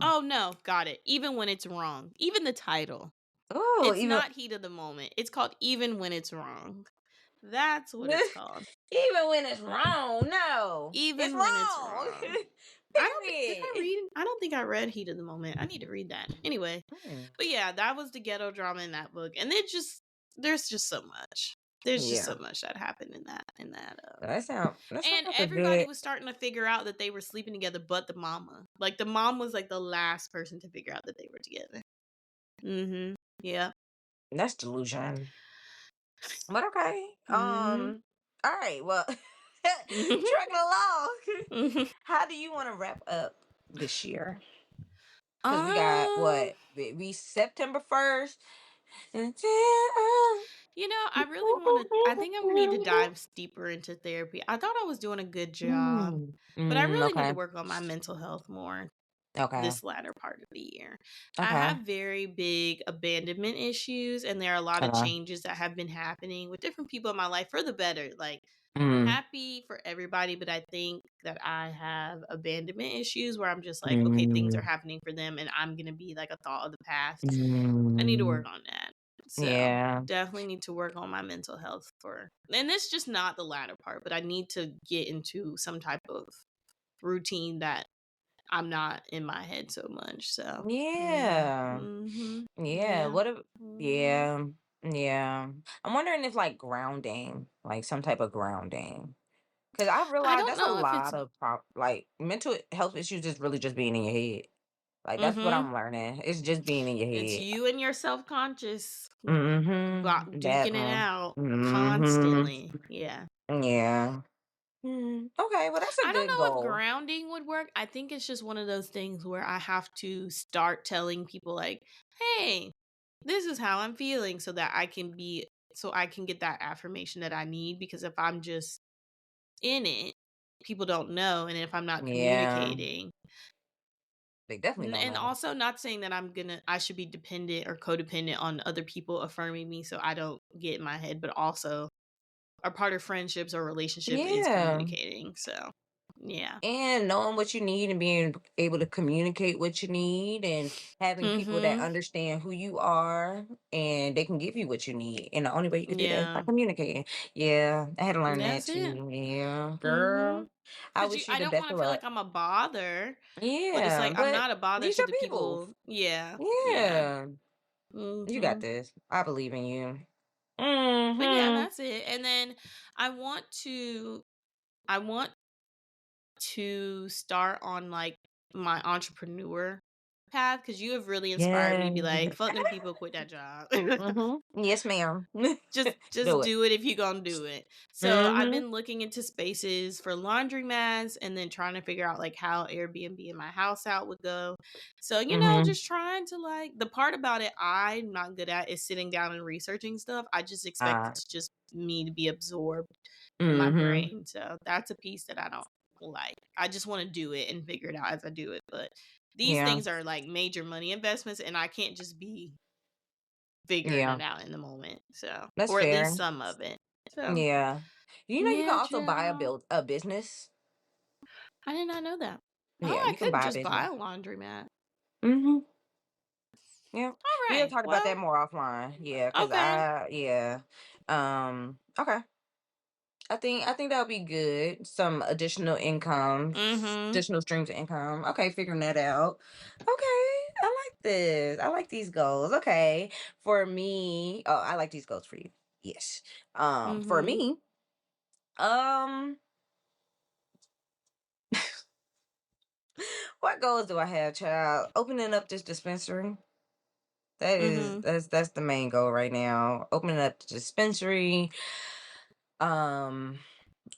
Oh no, got it. Even when it's wrong. Even the title. Oh, It's even not heat of the moment. It's called Even When It's Wrong. That's what it's called. even when it's wrong, no, it's Even when it's wrong. wrong. Did I Period. read? I don't think I read Heat of the Moment. I need to read that. Anyway, Mm, but yeah, that was the ghetto drama in that book. And there's just so much. There's just yeah, so much that happened in that that sound and like a everybody good. was starting to figure out that they were sleeping together but the mama. Like the mom was like the last person to figure out that they were together. Mhm. Yeah. That's delusion. But okay. Mhm. All right. Well, Mhm. trucking along. Mhm. How do you want to wrap up this year? Because we got Um what? We September 1st. I think I'm gonna need to dive deeper into therapy. I thought I was doing a good job, but I really need to Okay. work on my mental health more Okay. this latter part of the year. I Okay. have very big abandonment issues, and there are a lot of Okay. changes that have been happening with different people in my life for the better. Like, Mm, happy for everybody, but I think that I have abandonment issues where I'm just like, okay, things are mm, happening for them, and I'm gonna be like a thought of the past. I need to mm, work on that. So yeah. definitely need to work on my mental health and it's just not the latter part, but I need to get into some type of routine that I'm not in my head so much. So yeah. Yeah. Mhm. Yeah. Yeah. What if Mhm. yeah. Yeah. I'm wondering if like grounding, like some type of grounding. Cause I I realized don't that's a know if it's lot of like mental health issues is really just being in your head. Like that's what mhm. I'm learning. It's just being in your It's head. you and your self-conscious That duking it one. out Mm-hmm. constantly. Yeah. Yeah. Okay, well that's a I don't good know if goal. grounding would work. I think it's just one of those things where I have to start telling people like, "Hey, this is how I'm feeling," so I can get that affirmation that I need because if I'm just in it, people don't know, and if I'm not Yeah. communicating, They definitely don't and know. also not saying that I should be dependent or codependent on other people affirming me so I don't get in my head, but also a part of friendships or relationships is Yeah. communicating. So, yeah. And knowing what you need and being able to communicate what you need and having people that Mhm. understand who you are and they can give you what you need. And the only way you can do that is by Yeah. communicating. Yeah, I had to learn that That's it. too. Yeah, Mhm. girl. I Cuz wish you I the don't best want of to feel luck. like I'm a bother, but it's Yeah, like I'm but not a bother these to are the people. people. Yeah. Yeah. Yeah, you got Mhm. this. I believe in you. But yeah, Mm-hmm. that's it. And then I want to I want to start on like my entrepreneur path cuz you have really inspired me to Yeah. be like fuck them people, quit that job. Yes, ma'am. Just Do it. do it if you're gonna do it. So I've Mm-hmm. been looking into spaces for laundromats and then trying to figure out like how Airbnb in my house out would go. So, Mm-hmm. just trying to like the part about it I'm not good at is sitting down and researching stuff. I just expect it Uh, to just me to be absorbed in my mm-hmm. brain. So that's a piece that I don't like. I just want to do it and figure it out as I do it. But these Yeah. things are like major money investments and I can't just be figuring Yeah. it out in the moment, so That's or at least fair. some of it. So, Yeah. You can yeah, also buy child. a business. I did not know that. Yeah, Oh, I you can could buy a just buy business. a laundromat. Mm-hmm. Yeah. We'll Alright, talk about that well, more offline. Yeah, because okay. yeah. Okay. I think that'll be good. Some additional income, Mhm. additional streams of income. Okay, figuring that out. Okay, I like this. I like these goals. Okay, for me, oh, I like these goals for you. Yes. For Mhm. me, um, What goals do I have, child? Opening up this dispensary. That's the main goal right now. Opening up the dispensary. Um,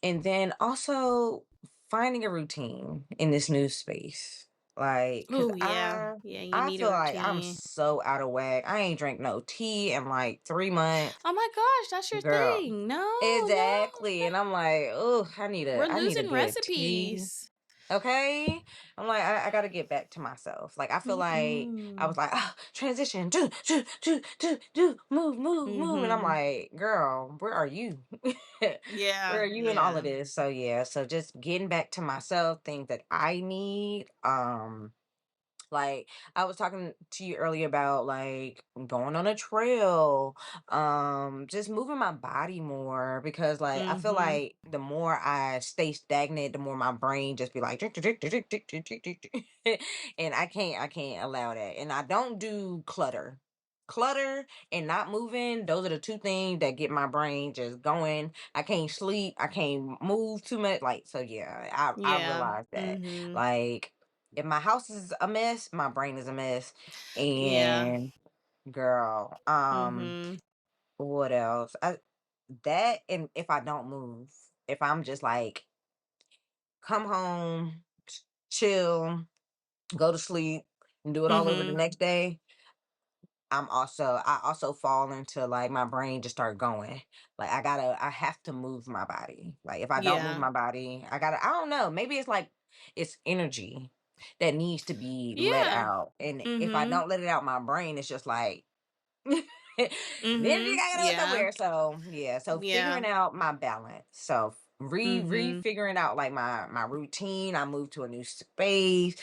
and then also finding a routine in this new space. Like, cause Oh yeah. Yeah, you I need a feel like I'm routine. so out of whack. I ain't drank no tea in like 3 months. Oh my gosh, that's your Girl. thing. No, no, Exactly. no. And I'm like, oh, We're I need a losing good tea. recipes. Okay. I'm like, I gotta get back to myself. Like I feel like I Mm-mm. was like, transition, do, move. And I'm Mm-hmm. like, girl, where are you? Where Yeah, are you in all of yeah. this? So yeah, so just getting back to myself, things that I need. Like I was talking to you earlier about like going on a trail, just moving my body more because like I feel Mm-hmm. like the more I stay stagnant, the more my brain just be like drink, drink, drink, drink, drink, drink, drink, drink. And I can't allow that. And I don't do clutter. Clutter and not moving, those are the two things that get my brain just going. I can't sleep, I can't move too much. Like so yeah, I Yeah. realized that. Mm-hmm. Like if my house is a mess, my brain is a mess. Yeah. And girl, Mm-hmm. what else? That and if I don't move, if I'm just like come home, chill, go to sleep, and do it all over the Mm-hmm. next day, I also fall into like my brain just start going. Like I have to move my body. Like if I don't move Yeah. my body, I don't know, maybe it's like it's energy that needs to be let Yeah. out. And if I Mm-hmm. don't let it out, my brain is just like the energy Mm-hmm. gotta go Yeah. somewhere. So yeah, so Yeah. figuring out my balance. So Mm-hmm. figuring out like my routine. I moved to a new space,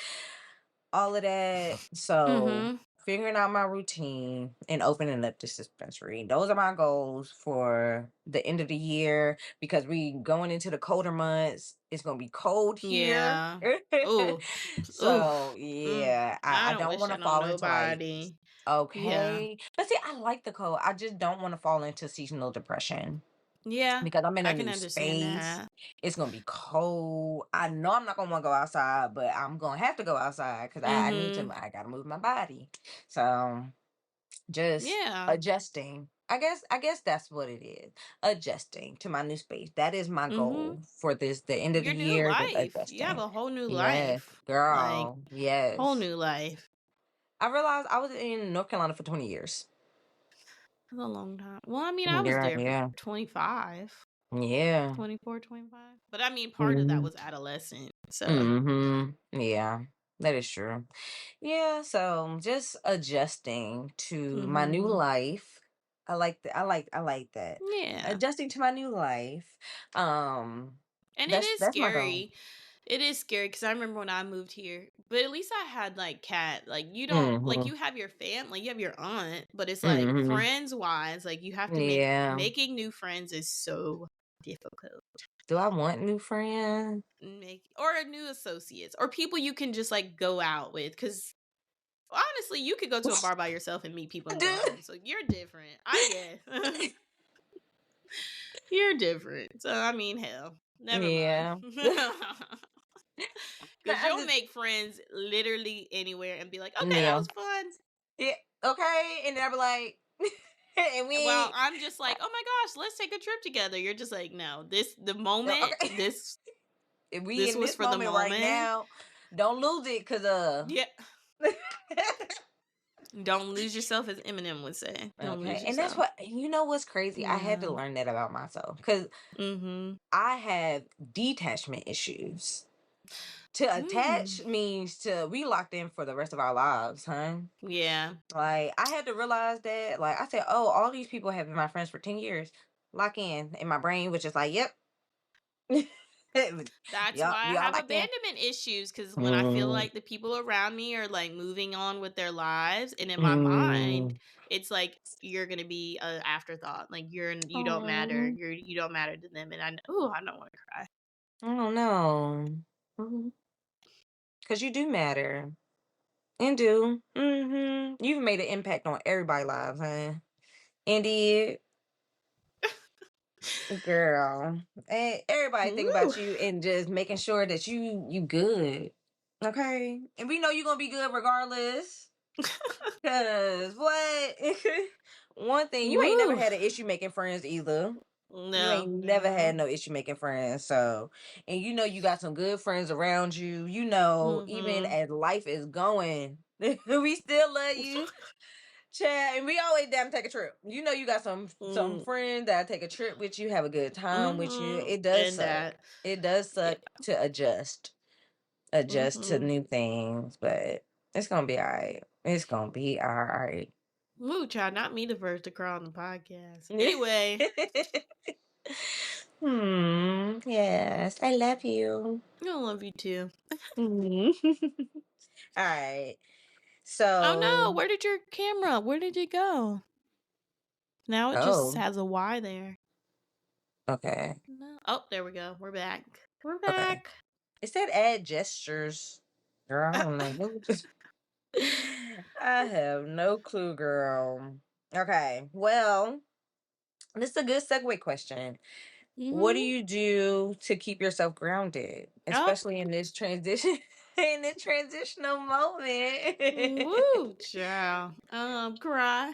all of that. So Mm-hmm. figuring out my routine and opening up this dispensary. Those are my goals for the end of the year because we going into the colder months. It's gonna be cold here. Yeah. Oh. Oh. So yeah, I I don't don't wish want to that on fall into like nobody. Yeah. okay. But see, I like the cold. I just don't want to fall into seasonal depression Yeah. because I'm in I a can new understand space. that. It's gonna be cold. I know I'm not gonna want to go outside, but I'm gonna have to go outside because I need to. Mm-hmm. I gotta move my body. So just Yeah. adjusting. I guess that's what it is. Adjusting to my new space. That is my Mm-hmm. goal for this the end of the Your new year. Just life. You have adjusting. a whole new Yes, life. Like, girl. whole Yes. new life. I realized I was in North Carolina for 20 years. That's a long time. Well, I mean, I was Yeah, there for yeah, 25, yeah. 24, 25. But I mean, part of that Mm-hmm. was adolescent. So, Mm-hmm. Yeah, that is true. Yeah, so just adjusting to my new mm-hmm. life. I like that. I like that. Yeah. Adjusting to my new life. Um, And it is that's my goal. scary. It is scary because I remember when I moved here, but at least I had like cat. Like you don't like Mm-hmm. you have your family, you have your aunt, but it's like Mm-hmm. friends wise, like you have to Yeah. making new friends is so difficult. Do I want new friends? Make or new associates or people you can just like go out with because honestly, you could go to a bar by yourself and meet people and go Dude. home. So you're different, I guess. You're different. So I mean, hell, never mind. Yeah. Because I you'll just, make friends literally anywhere and be like, okay, that yeah. was fun. Yeah. Okay. And then I'll be like, and Well, we I'm just like, oh my gosh, let's take a trip together. You're just like, no, the moment, okay. If we this in was this for the moment right moment. now, don't lose it, cause Yeah. Don't lose yourself, as Eminem would say. Don't okay, lose and that's yourself. what you know. What's crazy? I had to Yeah. learn that about myself, cause Mm-hmm. I have detachment issues. To Mm. attach means to we locked in for the rest of our lives, huh? Yeah. Like I had to realize that. Like I said, oh, all these people have been my friends for 10 years. Lock in my brain, which is like, yep, That's yep, why I we all have locked in. abandonment issues because when I feel Mm, like the people around me are like moving on with their lives, and in my mind, mm. it's like you're gonna be an afterthought. Like you don't matter. Oh, You don't matter to them. And I don't want to cry. I don't know. Because you do matter. And do. You've made an impact on everybody's lives, huh? Indeed. Girl. And everybody think Woo. about you and just making sure that you good. Okay, and we know you're gonna be good regardless. Cause what? One thing, you ain't never Woo. had an issue making friends either. You No, ain't never no. had no issue making friends. So, and you know you got some good friends around you. You know, even Mm-hmm. as life is going, we still love you, Chad. And we always down to take a trip. You know, you got some Mm, friends that take a trip with you, have a good time with you. mm-hmm. It does And suck. that. It does Yeah. suck to adjust to Mm-hmm. new things, but it's gonna be all right. It's gonna be all right. Woo, child, not me the first to cry on the podcast. Anyway, Yes, I love you. I love you too. Hmm. All right. Oh no, So, where did your camera? Where did it go? Now it just oh, has a Y there. okay. No. Oh, there we go. We're back. We're Okay. back. It said add gestures. Girl, I don't know. I have no clue, girl. Okay. Well, this is a good segue question. What do Mm-hmm. you do to keep yourself grounded, Oh, especially in this transition, in this transitional moment? woo, child. Cry.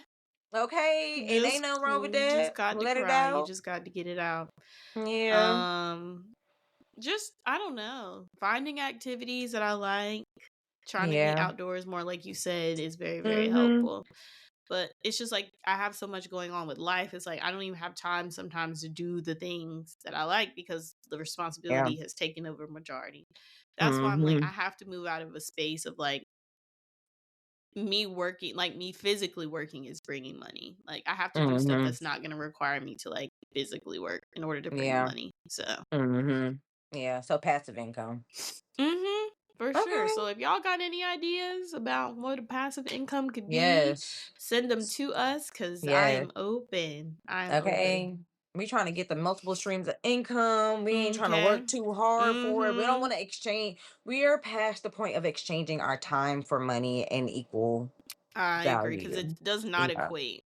Okay, and ain't nothing wrong with You just that. got to Let it cry. You out. just got to get it out. Yeah, Um, just I don't know. Finding activities that I like, trying to be yeah. outdoors more, like you said, is very, very Mhm. helpful. But it's just like I have so much going on with life. It's like I don't even have time sometimes to do the things that I like because the Yeah. responsibility has taken over majority. That's why I'm like I Mhm. have to move out of a space of like me working, like me physically working is bringing money. Like I have to do stuff Mhm. that's not going to require me to like physically work in order to bring me Yeah. money. So, Mhm. Yeah. So passive income. mhm, for sure. Okay. So if y'all got any ideas about what a passive income could be, Yes. send them to us cuz I Yes. am open. I am open. Okay. We trying to get the multiple streams of income. We ain't trying to work Okay. too hard for it. We don't Mhm. want to exchange. We are past the point of exchanging our time for money and equal I agree cuz it value. does not Yeah. equate.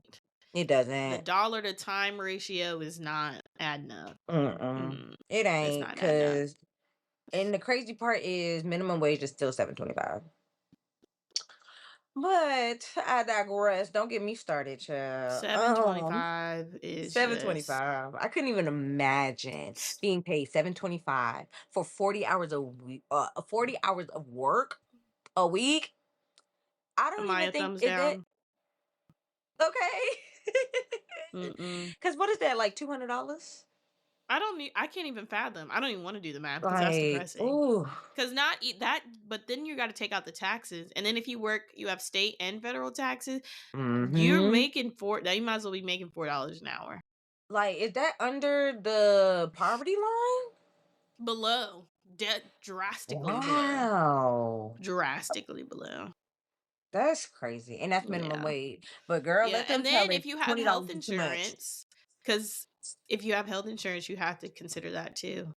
It The doesn't. dollar to time ratio is not adding up. Mm-mm. Mm, It it's ain't not adding up. because, and the crazy part is minimum wage is still 7.25. But I digress. Don't get me started, child. 725 is Seven twenty just five. I couldn't even imagine being paid 7.25 for 40 hours a week. 40 hours of work a week. I don't am I even a think thumbs is that down? okay. Mm-mm. Because what is that, like $200? I can't even fathom. I don't even want to do the math because that's Like, depressing. ooh. Cuz not that, but then you got to take out the taxes. And then if you work, you have state and federal taxes. You're Mm-hmm. making four, now you might as well be making $4 an hour. Like, is that under the poverty line? Below. Drastically below. Wow. Drastically below. That's crazy. And that's minimum Yeah. wage. But girl, Yeah. let them And tell then it if you have $20 health is too much. insurance, cuz if you have health insurance, you have to consider that too.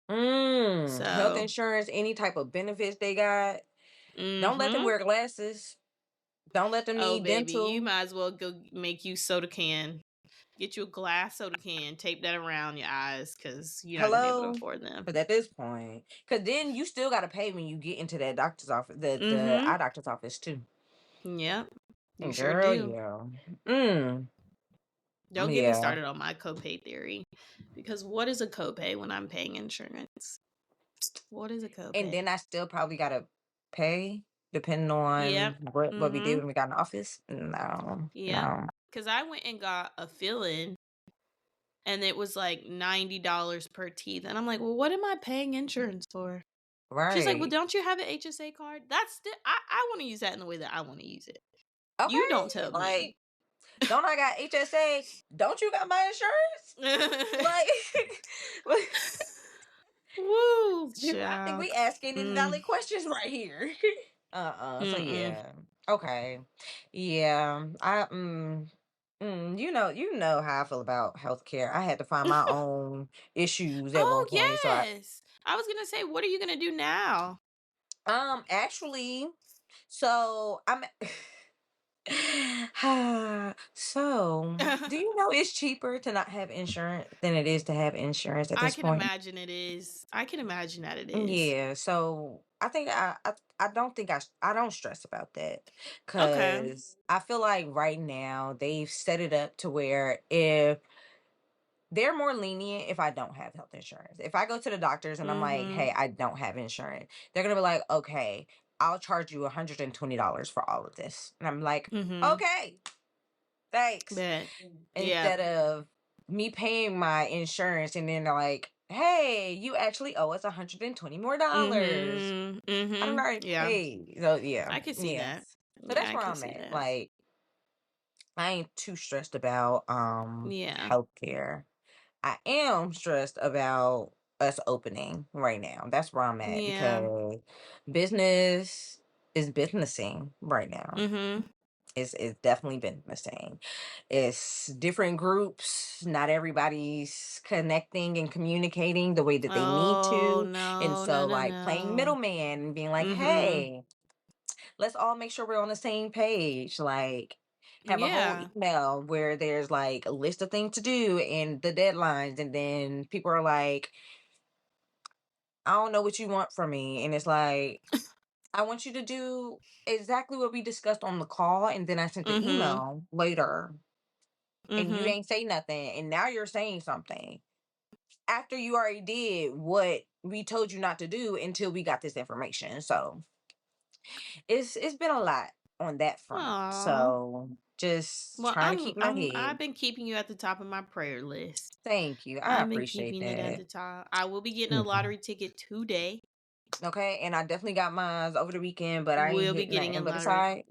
Health So, insurance, any type of benefits they got. Don't let them mhm. wear glasses. Don't let them Oh, need baby, you dental. might as well go make you soda can. Get you a glass soda can, tape that around your eyes because you're not gonna be able to Hello? afford them. Because at this point, because then you still got to pay when you get into that doctor's office, the Mm-hmm. eye doctor's office too. Yep. You sure Girl, do. yeah. Mm, Don't get me yeah. started on my copay theory. Because what is a copay when I'm paying insurance? What is a And copay? then I still probably got to pay depending on Yep. what we did Mm-hmm. when we got in the office. No, Yep. no. Because I went and got a fill-in and it was like $90 per teeth. And I'm like, well, what am I paying insurance for? She's like, well, Right. don't you have an HSA card? I want to use that in the way that I want to use it. You Okay. don't tell me. Like, don't I got HSA? Don't you got my insurance? Like, Woo, I think child. we asking Mm, invalid questions right here. So mm-mm. yeah. Okay. Yeah. You know how I feel about healthcare. I had to find my own issues at one Oh, point. So yes. I was going to say, what are you going to do now? actually, so I'm so do you know it's cheaper to not have insurance than it is to have insurance at I this can point? imagine it is. I can imagine that it is. Yeah, so I think I don't think I don't stress about that Okay. because I feel like right now they've set it up to where if they're more lenient if I don't have health insurance. If I go to the doctors and I'm like, Mhm. hey, I don't have insurance, they're gonna be like, okay, I'll charge you $120 for all of this. And I'm like, Mhm. okay, thanks. Bet. Yeah. Instead of me paying my insurance and then they're like, hey, you actually owe us $120 more. Mhm. I don't Mhm. already Yeah. paid. So yeah, I can see that. yes. So Yeah, that's I where can I'm see at. that. Like I ain't too stressed about Yeah. healthcare. I am stressed about us opening right now. That's where I'm at Yeah. because business is businessing right now. Mhm. It's definitely businessing. It's different groups. Not everybody's connecting and communicating the way that they need Oh, to. And no. No, so no, like playing no. middleman and being like, Mhm. hey, let's all make sure we're on the same page. Like have a whole Yeah. email where there's like a list of things to do and the deadlines, and then people are like, I don't know what you want from me. And it's like, I want you to do exactly what we discussed on the call, and then I sent the Mhm. email later and you Mhm. ain't say nothing, and now you're saying something after you already did what we told you not to do until we got this information. So it's been a lot on that front. Aw. So just Well, trying to keep my I've head. been keeping you at the top of my prayer list. Thank you. I I've been appreciate keeping it at that. the top. I will be getting a Mhm. lottery ticket today. Okay, and I definitely got mine over the weekend, but I ain't We'll be hit getting a nothing but the lottery. side.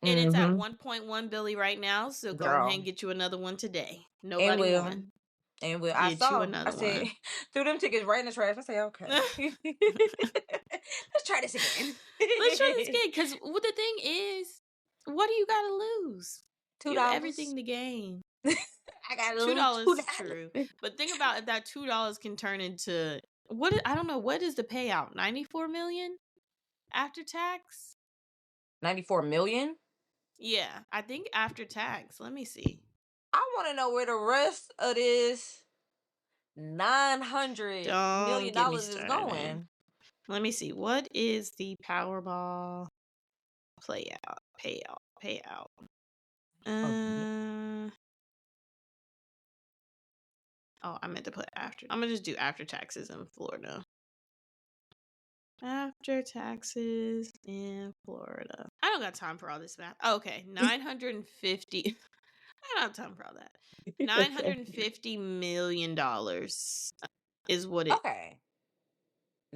And it's at Mm-hmm. 1.1 billion right now, so go ahead and Girl. get you another one today. And Nobody will. won. And will. I Get you saw. I another said, one. threw them tickets right in the trash. I said, okay. Let's try this again. Let's try this again. Because what the thing is, what do you got to lose? $2. You have everything to gain. I gotta Two lose dollars is true, $2. but think about if that $2 can turn into I don't know what is the payout. 94 million after tax. 94 million. Yeah, I think after tax. Let me see. I want to know where the rest of this $900 Don't million get me is started. going. Let me see. What is the Powerball payout? Oh, yeah. Uh oh, I meant to put after. I'm gonna just do after taxes in Florida. After taxes in Florida. I don't got time for all this math. Okay, 950. I don't have time for all that. Okay. $950 million is what it. Okay.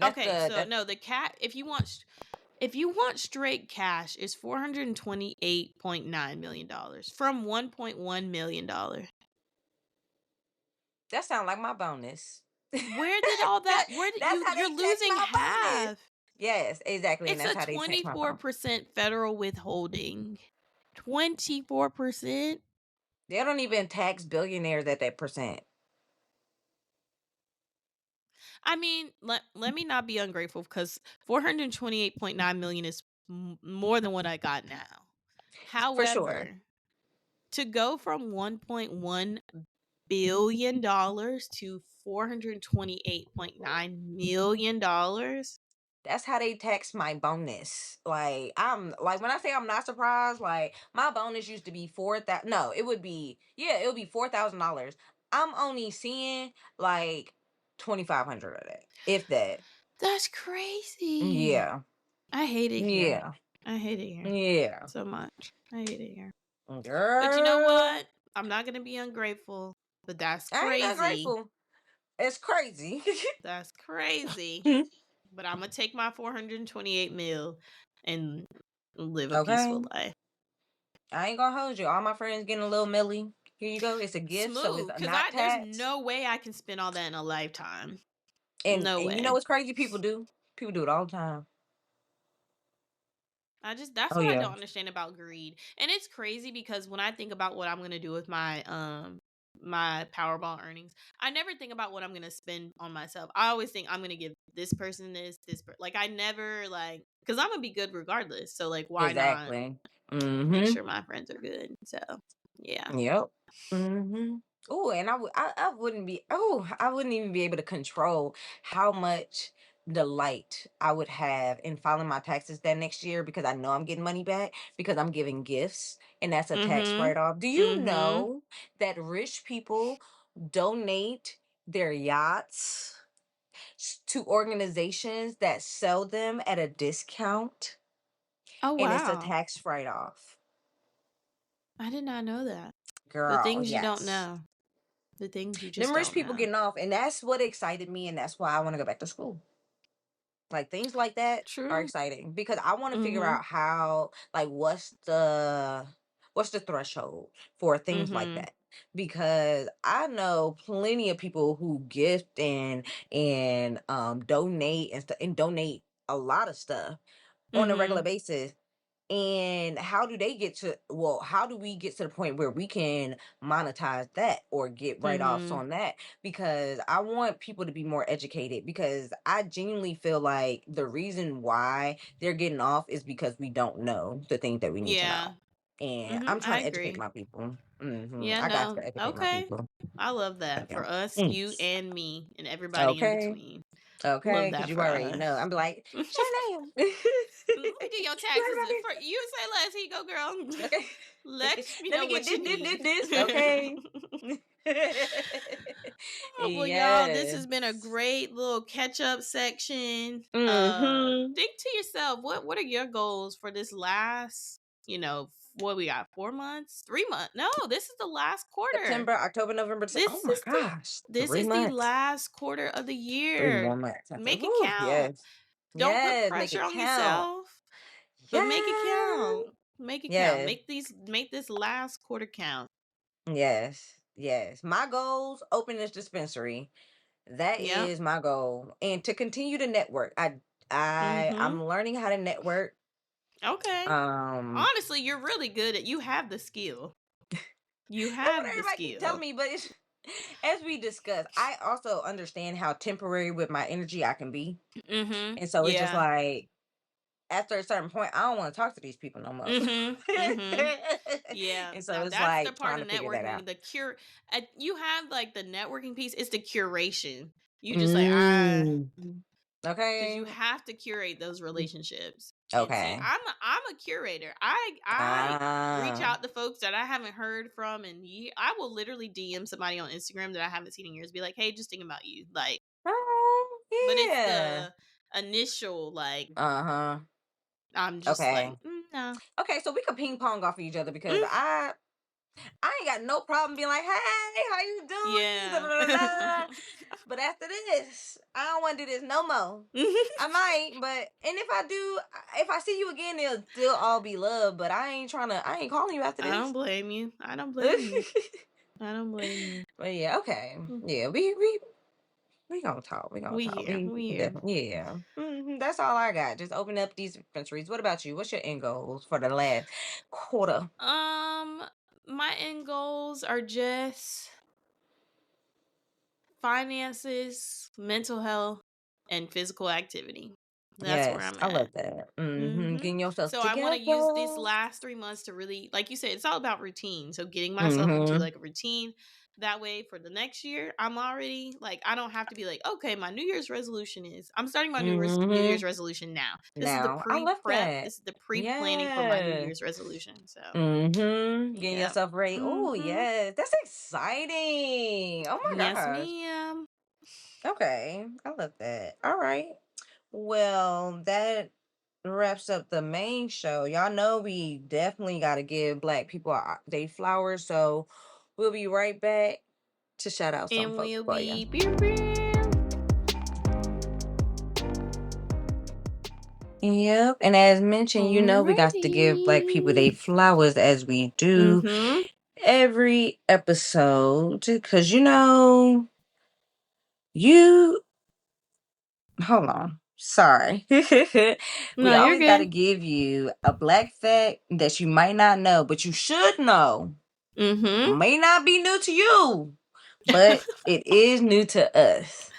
Okay, so That's no, the cat. If you want straight cash, is $428.9 million from $1.1 million. that sound like my bonus. Where did all that? Where did That's how you're they tax losing my bonus. half? Yes, exactly. And It's that's a how they tax my bonus. 24% federal withholding. 24%. They don't even tax billionaires at that percent. I mean, let me not be ungrateful because 428.9 million is more than what I got now. For sure. However, to go from 1.1 billion dollars to 428.9 million dollars. That's how they tax my bonus. Like I'm like when I say I'm not surprised, like my bonus used to be 4,000. No, it would be it would be $4,000. I'm only seeing like 2,500 of that, if that. That's crazy. Yeah, I hate it here. yeah, I hate it here yeah. so much. I hate it here. But you know Girl, what? I'm not going to be ungrateful, but that's I ain't not crazy. grateful. It's crazy. That's crazy. But I'm going to take my 428 mil and live a Okay, peaceful life. I ain't gonna hold you. All my friends getting a little milli. Here you go. It's a gift, so it's Smooth. Cuz not there's taxed. no way I can spend all that in a lifetime. And No you know way. what's crazy? People do. People do it all the time. That's Oh what I yeah, don't understand about greed. And it's crazy because when I think about what I'm going to do with my Powerball earnings, I never think about what I'm going to spend on myself. I always think I'm going to give this person like I never like cuz I'm going to be good regardless. So like why not exactly. make Mm-hmm. sure my friends are good? So, yeah. Yep. Mm-hmm. Oh, and I wouldn't be. Oh, I wouldn't even be able to control how much delight I would have in filing my taxes that next year, because I know I'm getting money back because I'm giving gifts, and that's a tax Mhm. write-off. Do you Mhm. know that rich people donate their yachts to organizations that sell them at a discount, Oh, and it's a wow. tax write-off? I did not know that. The Girl, things you don't yes. know. The things you just Them rich don't people know. getting off, and that's what excited me, and that's why I want to go back to school. Like, things like that are True. exciting because I want to figure Mhm. out how, like, what's the threshold for things like Mhm. that, because I know plenty of people who gift and donate and donate a lot of stuff on a regular Mhm. basis. And how do we get to the point where we can monetize that or get write-offs Mhm. on that? Because I want people to be more educated, because I genuinely feel like the reason why they're getting off is because we don't know the things that we need to know. Yeah. And Mhm. I'm I trying to educate agree. my people. Yeah, I got no. to educate my Okay. people. I love that Yeah. for us, Mm. you and me, and everybody in Okay. between. Okay. Love Because that you for already know. us. I'm like, Let Chanel. me do your You heard taxes. about For you say less. Here you go, girl. this? Okay. Let me Let know me get what you need. this. Okay. Oh, well, y'all, this Yeah. has been a great little catch up section. Mm-hmm. Think to yourself, what are your goals for this last, what we got, 4 months, 3 months? No, this is the last quarter. September, October, November. Oh This my is the gosh. this Three is the months. last quarter of the 3 more year. months. I said, Make it whoo, count. yes. Don't put Yes. Make pressure it on count. yourself, but make it Yeah. count. Make it count. Yes. Make this last quarter count. Yes. Yes. My goals: open this dispensary. That Yep. is my goal. And to continue to network. I'm Mhm. learning how to network. Okay. Um Honestly, you're really good at. You have the skill. You That's what have the everybody keep telling skill. me, but it's, as we discussed, I also understand how temporary with my energy I can be. Mhm. And so it's just Yeah. like, after a certain point, I don't want to talk to these people no more. Mhm. Mhm. Yeah. And so Now it's that's the like part trying of to figure that out. networking. You have like the networking piece. It's the curation. You just like Mm. because Okay. you have to curate those relationships. And see, Okay. I'm a curator. I reach Ah. out to folks that I haven't heard from in years. I will literally DM somebody on Instagram that I haven't seen in years. Be like, hey, just thinking about you. Like, Oh, but it's yeah. the initial like Uh-huh. I'm just Okay. like no. Okay, so we could ping pong off of each other, because Mm, I ain't got no problem being like, hey, how you doing? Da, da, yeah. da, da. But after this, I don't want to do this no more. I might, but and if I see you again, it'll still all be love. But I ain't calling you after I don't this. blame you. I don't blame you. I don't blame you. But yeah, okay, Mm, yeah, we gonna talk. We gonna we talk. here. We We here. definitely, yeah. That's all I got. Just open up these dispensaries. What about you? What's your end goals for the last quarter? Um, my end goals are just finances, mental health, and physical activity. That's where Yes, I'm I at. love that. Mm-hmm. Getting yourself So I want to use these together. last 3 months to really, like you said, it's all about routine. So getting myself into Mm-hmm. like a routine. That way for the next year, I'm already like, I don't have to be like, okay, my New Year's resolution is, I'm starting my New Year's Mm-hmm. resolution now. This is the Now, I love pre-prep. that. This is the pre-planning for my New Yeah. Year's resolution. So, Getting yep. yourself ready. Oh, Mm-hmm. yes. That's exciting. Oh my Yes, gosh. ma'am. Okay. I love that. All right. Well, that wraps up the main show. Y'all know we definitely got to give Black people their flowers. So we'll be right back to shout out some And folks we'll for you. be beer beer. Yep. And as mentioned, we got to give Black people Alrighty. their flowers, as we do Mm-hmm. every episode. Because, you, hold on. Sorry. We No, you're always got to good. give you a Black fact that you might not know, but you should know. Mm-hmm. May not be new to you, but it is new to us.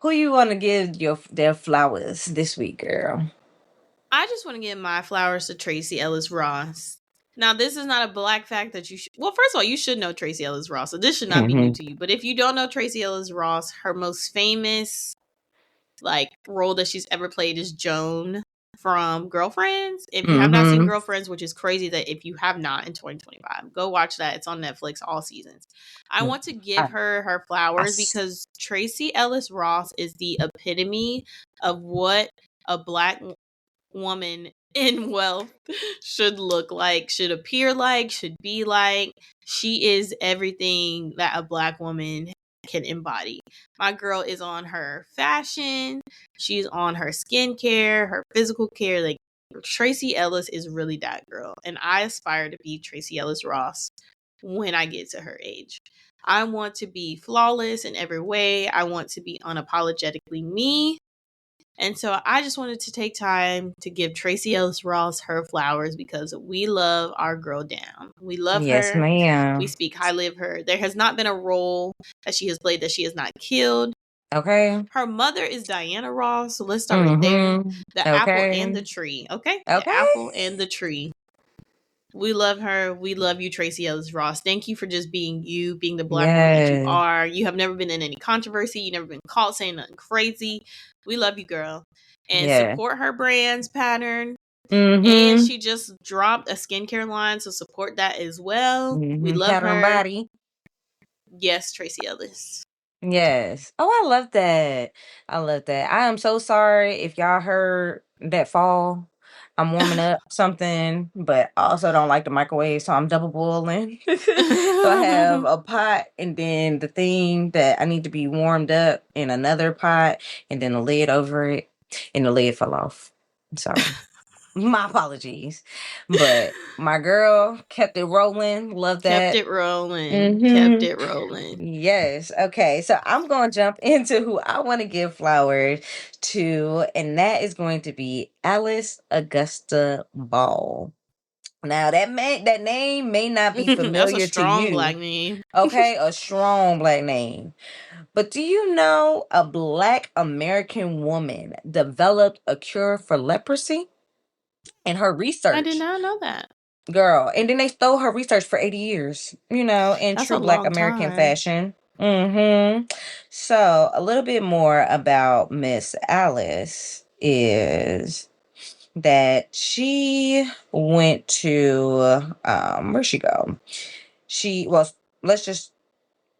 Who you want to give their flowers this week, girl? I just want to give my flowers to Tracy Ellis Ross. Now, this is not a Black fact that you should. Well, first of all, you should know Tracy Ellis Ross, so this should not be new Mm-hmm. to you. But if you don't know Tracy Ellis Ross, her most famous like role that she's ever played is Joan from Girlfriends. If you have not seen Mm-hmm. Girlfriends, which is crazy that if you have not in 2025, go watch that. It's on Netflix, all seasons. I want to give I, her I, flowers because Tracee Ellis Ross is the epitome of what a black woman in wealth should look like, should appear like, should be like. She is everything that a black woman can embody. My girl is on her fashion, she's on her skincare, her physical care. Like, Tracee Ellis is really that girl. And I aspire to be Tracee Ellis Ross when I get to her age. I want to be flawless in every way. I want to be unapologetically me. And so I just wanted to take time to give Tracee Ellis Ross her flowers because we love our girl down. We love yes, her. We ma'am. speak highly of her. There has not been a role that she has played that she has not killed. Okay. Her mother is Diana Ross, so let's start right there. Mm-hmm. The apple and Okay. the tree, okay? The Okay. apple and the tree. We love her. We love you, Tracee Ellis Ross. Thank you for just being you, being the black woman that you Yes. are. You have never been in any controversy. You never been caught saying nothing crazy. We love you, girl. And Yeah. support her brand's pattern. And Mm-hmm. she just dropped a skincare line, so support that as well. We Mm-hmm. love Pattern her. body. Yes, Tracee Ellis. Yes. Oh, I love that. I love that. I am so sorry if y'all heard that fall. I'm warming up something, but I also don't like the microwave, so I'm double boiling. So I have a pot and then the thing that I need to be warmed up in another pot and then a lid over it, and the lid fell off. So my apologies. But my girl kept it rolling. Love Kept that. it rolling. Kept Mm-hmm. it rolling. Yes. Okay. So I'm going to jump into who I want to give flowers to, and that is going to be Alice Augusta Ball. Now that name may not be That's a familiar to strong black you. name. Okay, a strong black name. But do you know a black American woman developed a cure for leprosy? In her I did research, not know that. girl, and then they stole her research for 80 years, in That's a true black long American time. fashion. So a little bit more about Miss Alice is that she went to where'd she go? Let's just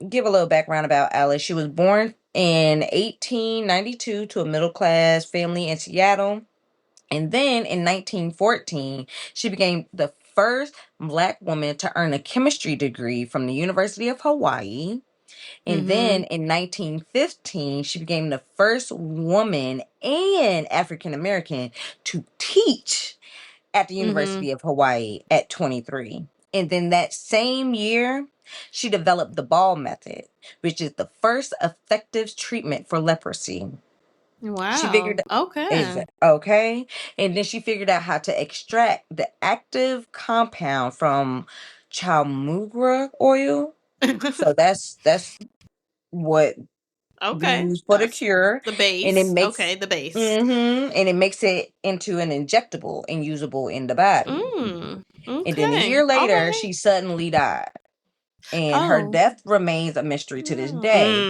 give a little background about Alice. She was born in 1892 to a middle class family in Seattle. And then in 1914, she became the first black woman to earn a chemistry degree from the University of Hawaii. And Mm-hmm. then in 1915, she became the first woman and African American to teach at the Mm-hmm. University of Hawaii at 23. And then that same year, she developed the ball method, which is the first effective treatment for leprosy. She Wow. figured is Okay. okay, and then she figured out how to extract the active compound from chamugra oil. So that's what we Okay. use for the That's cure, the and it base. makes Okay, the base. and it makes it into an injectable and usable in the body. And then a Okay. year All later, right. she suddenly died, and her Oh. death remains a mystery to this day.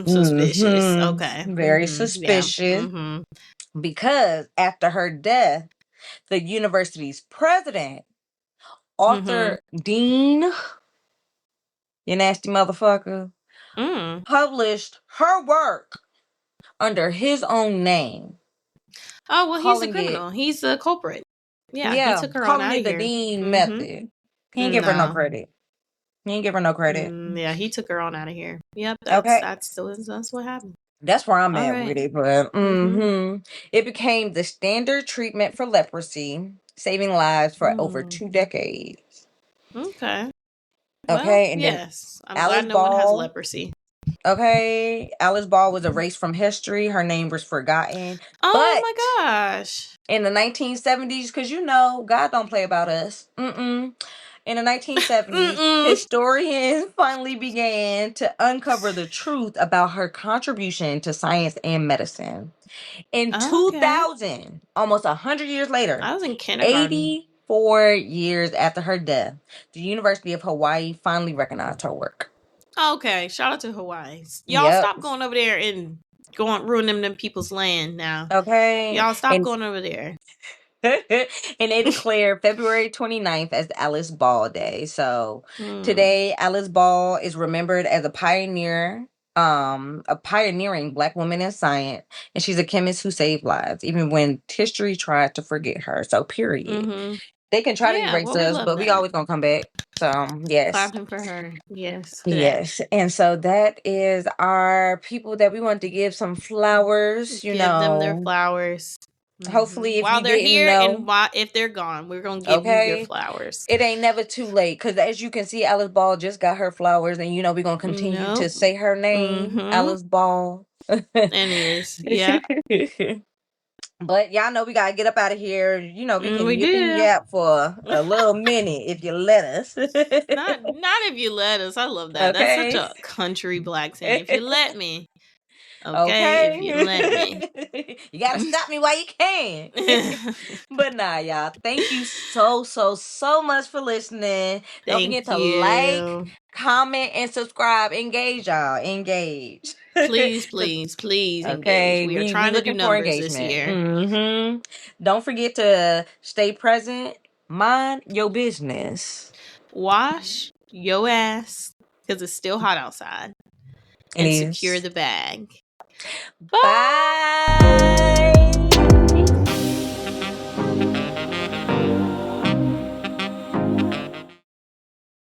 Suspicious. Okay. Very Yeah. suspicious because after her death, the university's president, Mm-hmm. Arthur Dean, you nasty motherfucker, Mm. published her work under his own name, Oh, well, he's a calling it, criminal. He's a culprit. Yeah, he took her on out of the here. Dean Mm-hmm. method. He ain't give her no No. credit. He ain't give her no credit. Yeah, he took her on out of here. Yep, Okay. that's what happened. That's where I'm All at with right. it, but Mm-hmm. it became the standard treatment for leprosy, saving lives for over Mm. 2 decades. Okay. Well, Okay, and then yes. I'm glad Alice no one has Ball. leprosy. Okay, Alice Ball was erased from history. Her name was forgotten. Oh But my gosh. in the 1970s, because God don't play about us. In the 1970s, Mm-mm. historians finally began to uncover the truth about her contribution to science and medicine. In Okay. 2000, almost 100 years later, I was in kindergarten. 84 years after her death, the University of Hawaii finally recognized her work. Okay. Shout out to Hawaii. Y'all Yep. stop going over there and ruining them people's land now. Okay. Y'all stop And going over there. and they declared February 29th as Alice Ball Day. So Hmm. today, Alice Ball is remembered as a pioneering Black woman in science, and she's a chemist who saved lives, even when history tried to forget her. So, period. Mm-hmm. They can try to Yeah, erase well, we us, love but we that. always gonna come back. So, yes. Clapping for her. Yes, to that. Yes. And so that is our people that we want to give some flowers, Give them their flowers. Hopefully, if While you they're didn't here and know, if they're gone, we're gonna give you your okay, flowers. it ain't never too late. Because as you can see, Alice Ball just got her flowers, and we're gonna continue to Nope. say her name, Mm-hmm. Alice Ball. And is. Yeah. But y'all know we gotta get up out of here. We can We yip and do. yap for a little minute if you let us. Not if you let us. I love that. That's such Okay. a country Black saying. If you let me. Okay, if you let me. Okay. You gotta stop me while you can. But nah, y'all. Thank you so much for listening. Don't forget Thank to like, you. comment, and subscribe. Engage, y'all. Engage. Please, So, please, please engage. okay, We are we trying to do looking for numbers this engagement. year. Don't forget to stay present. Mind your business. Wash your ass because it's still hot outside It and secure is. the bag. Bye. Bye.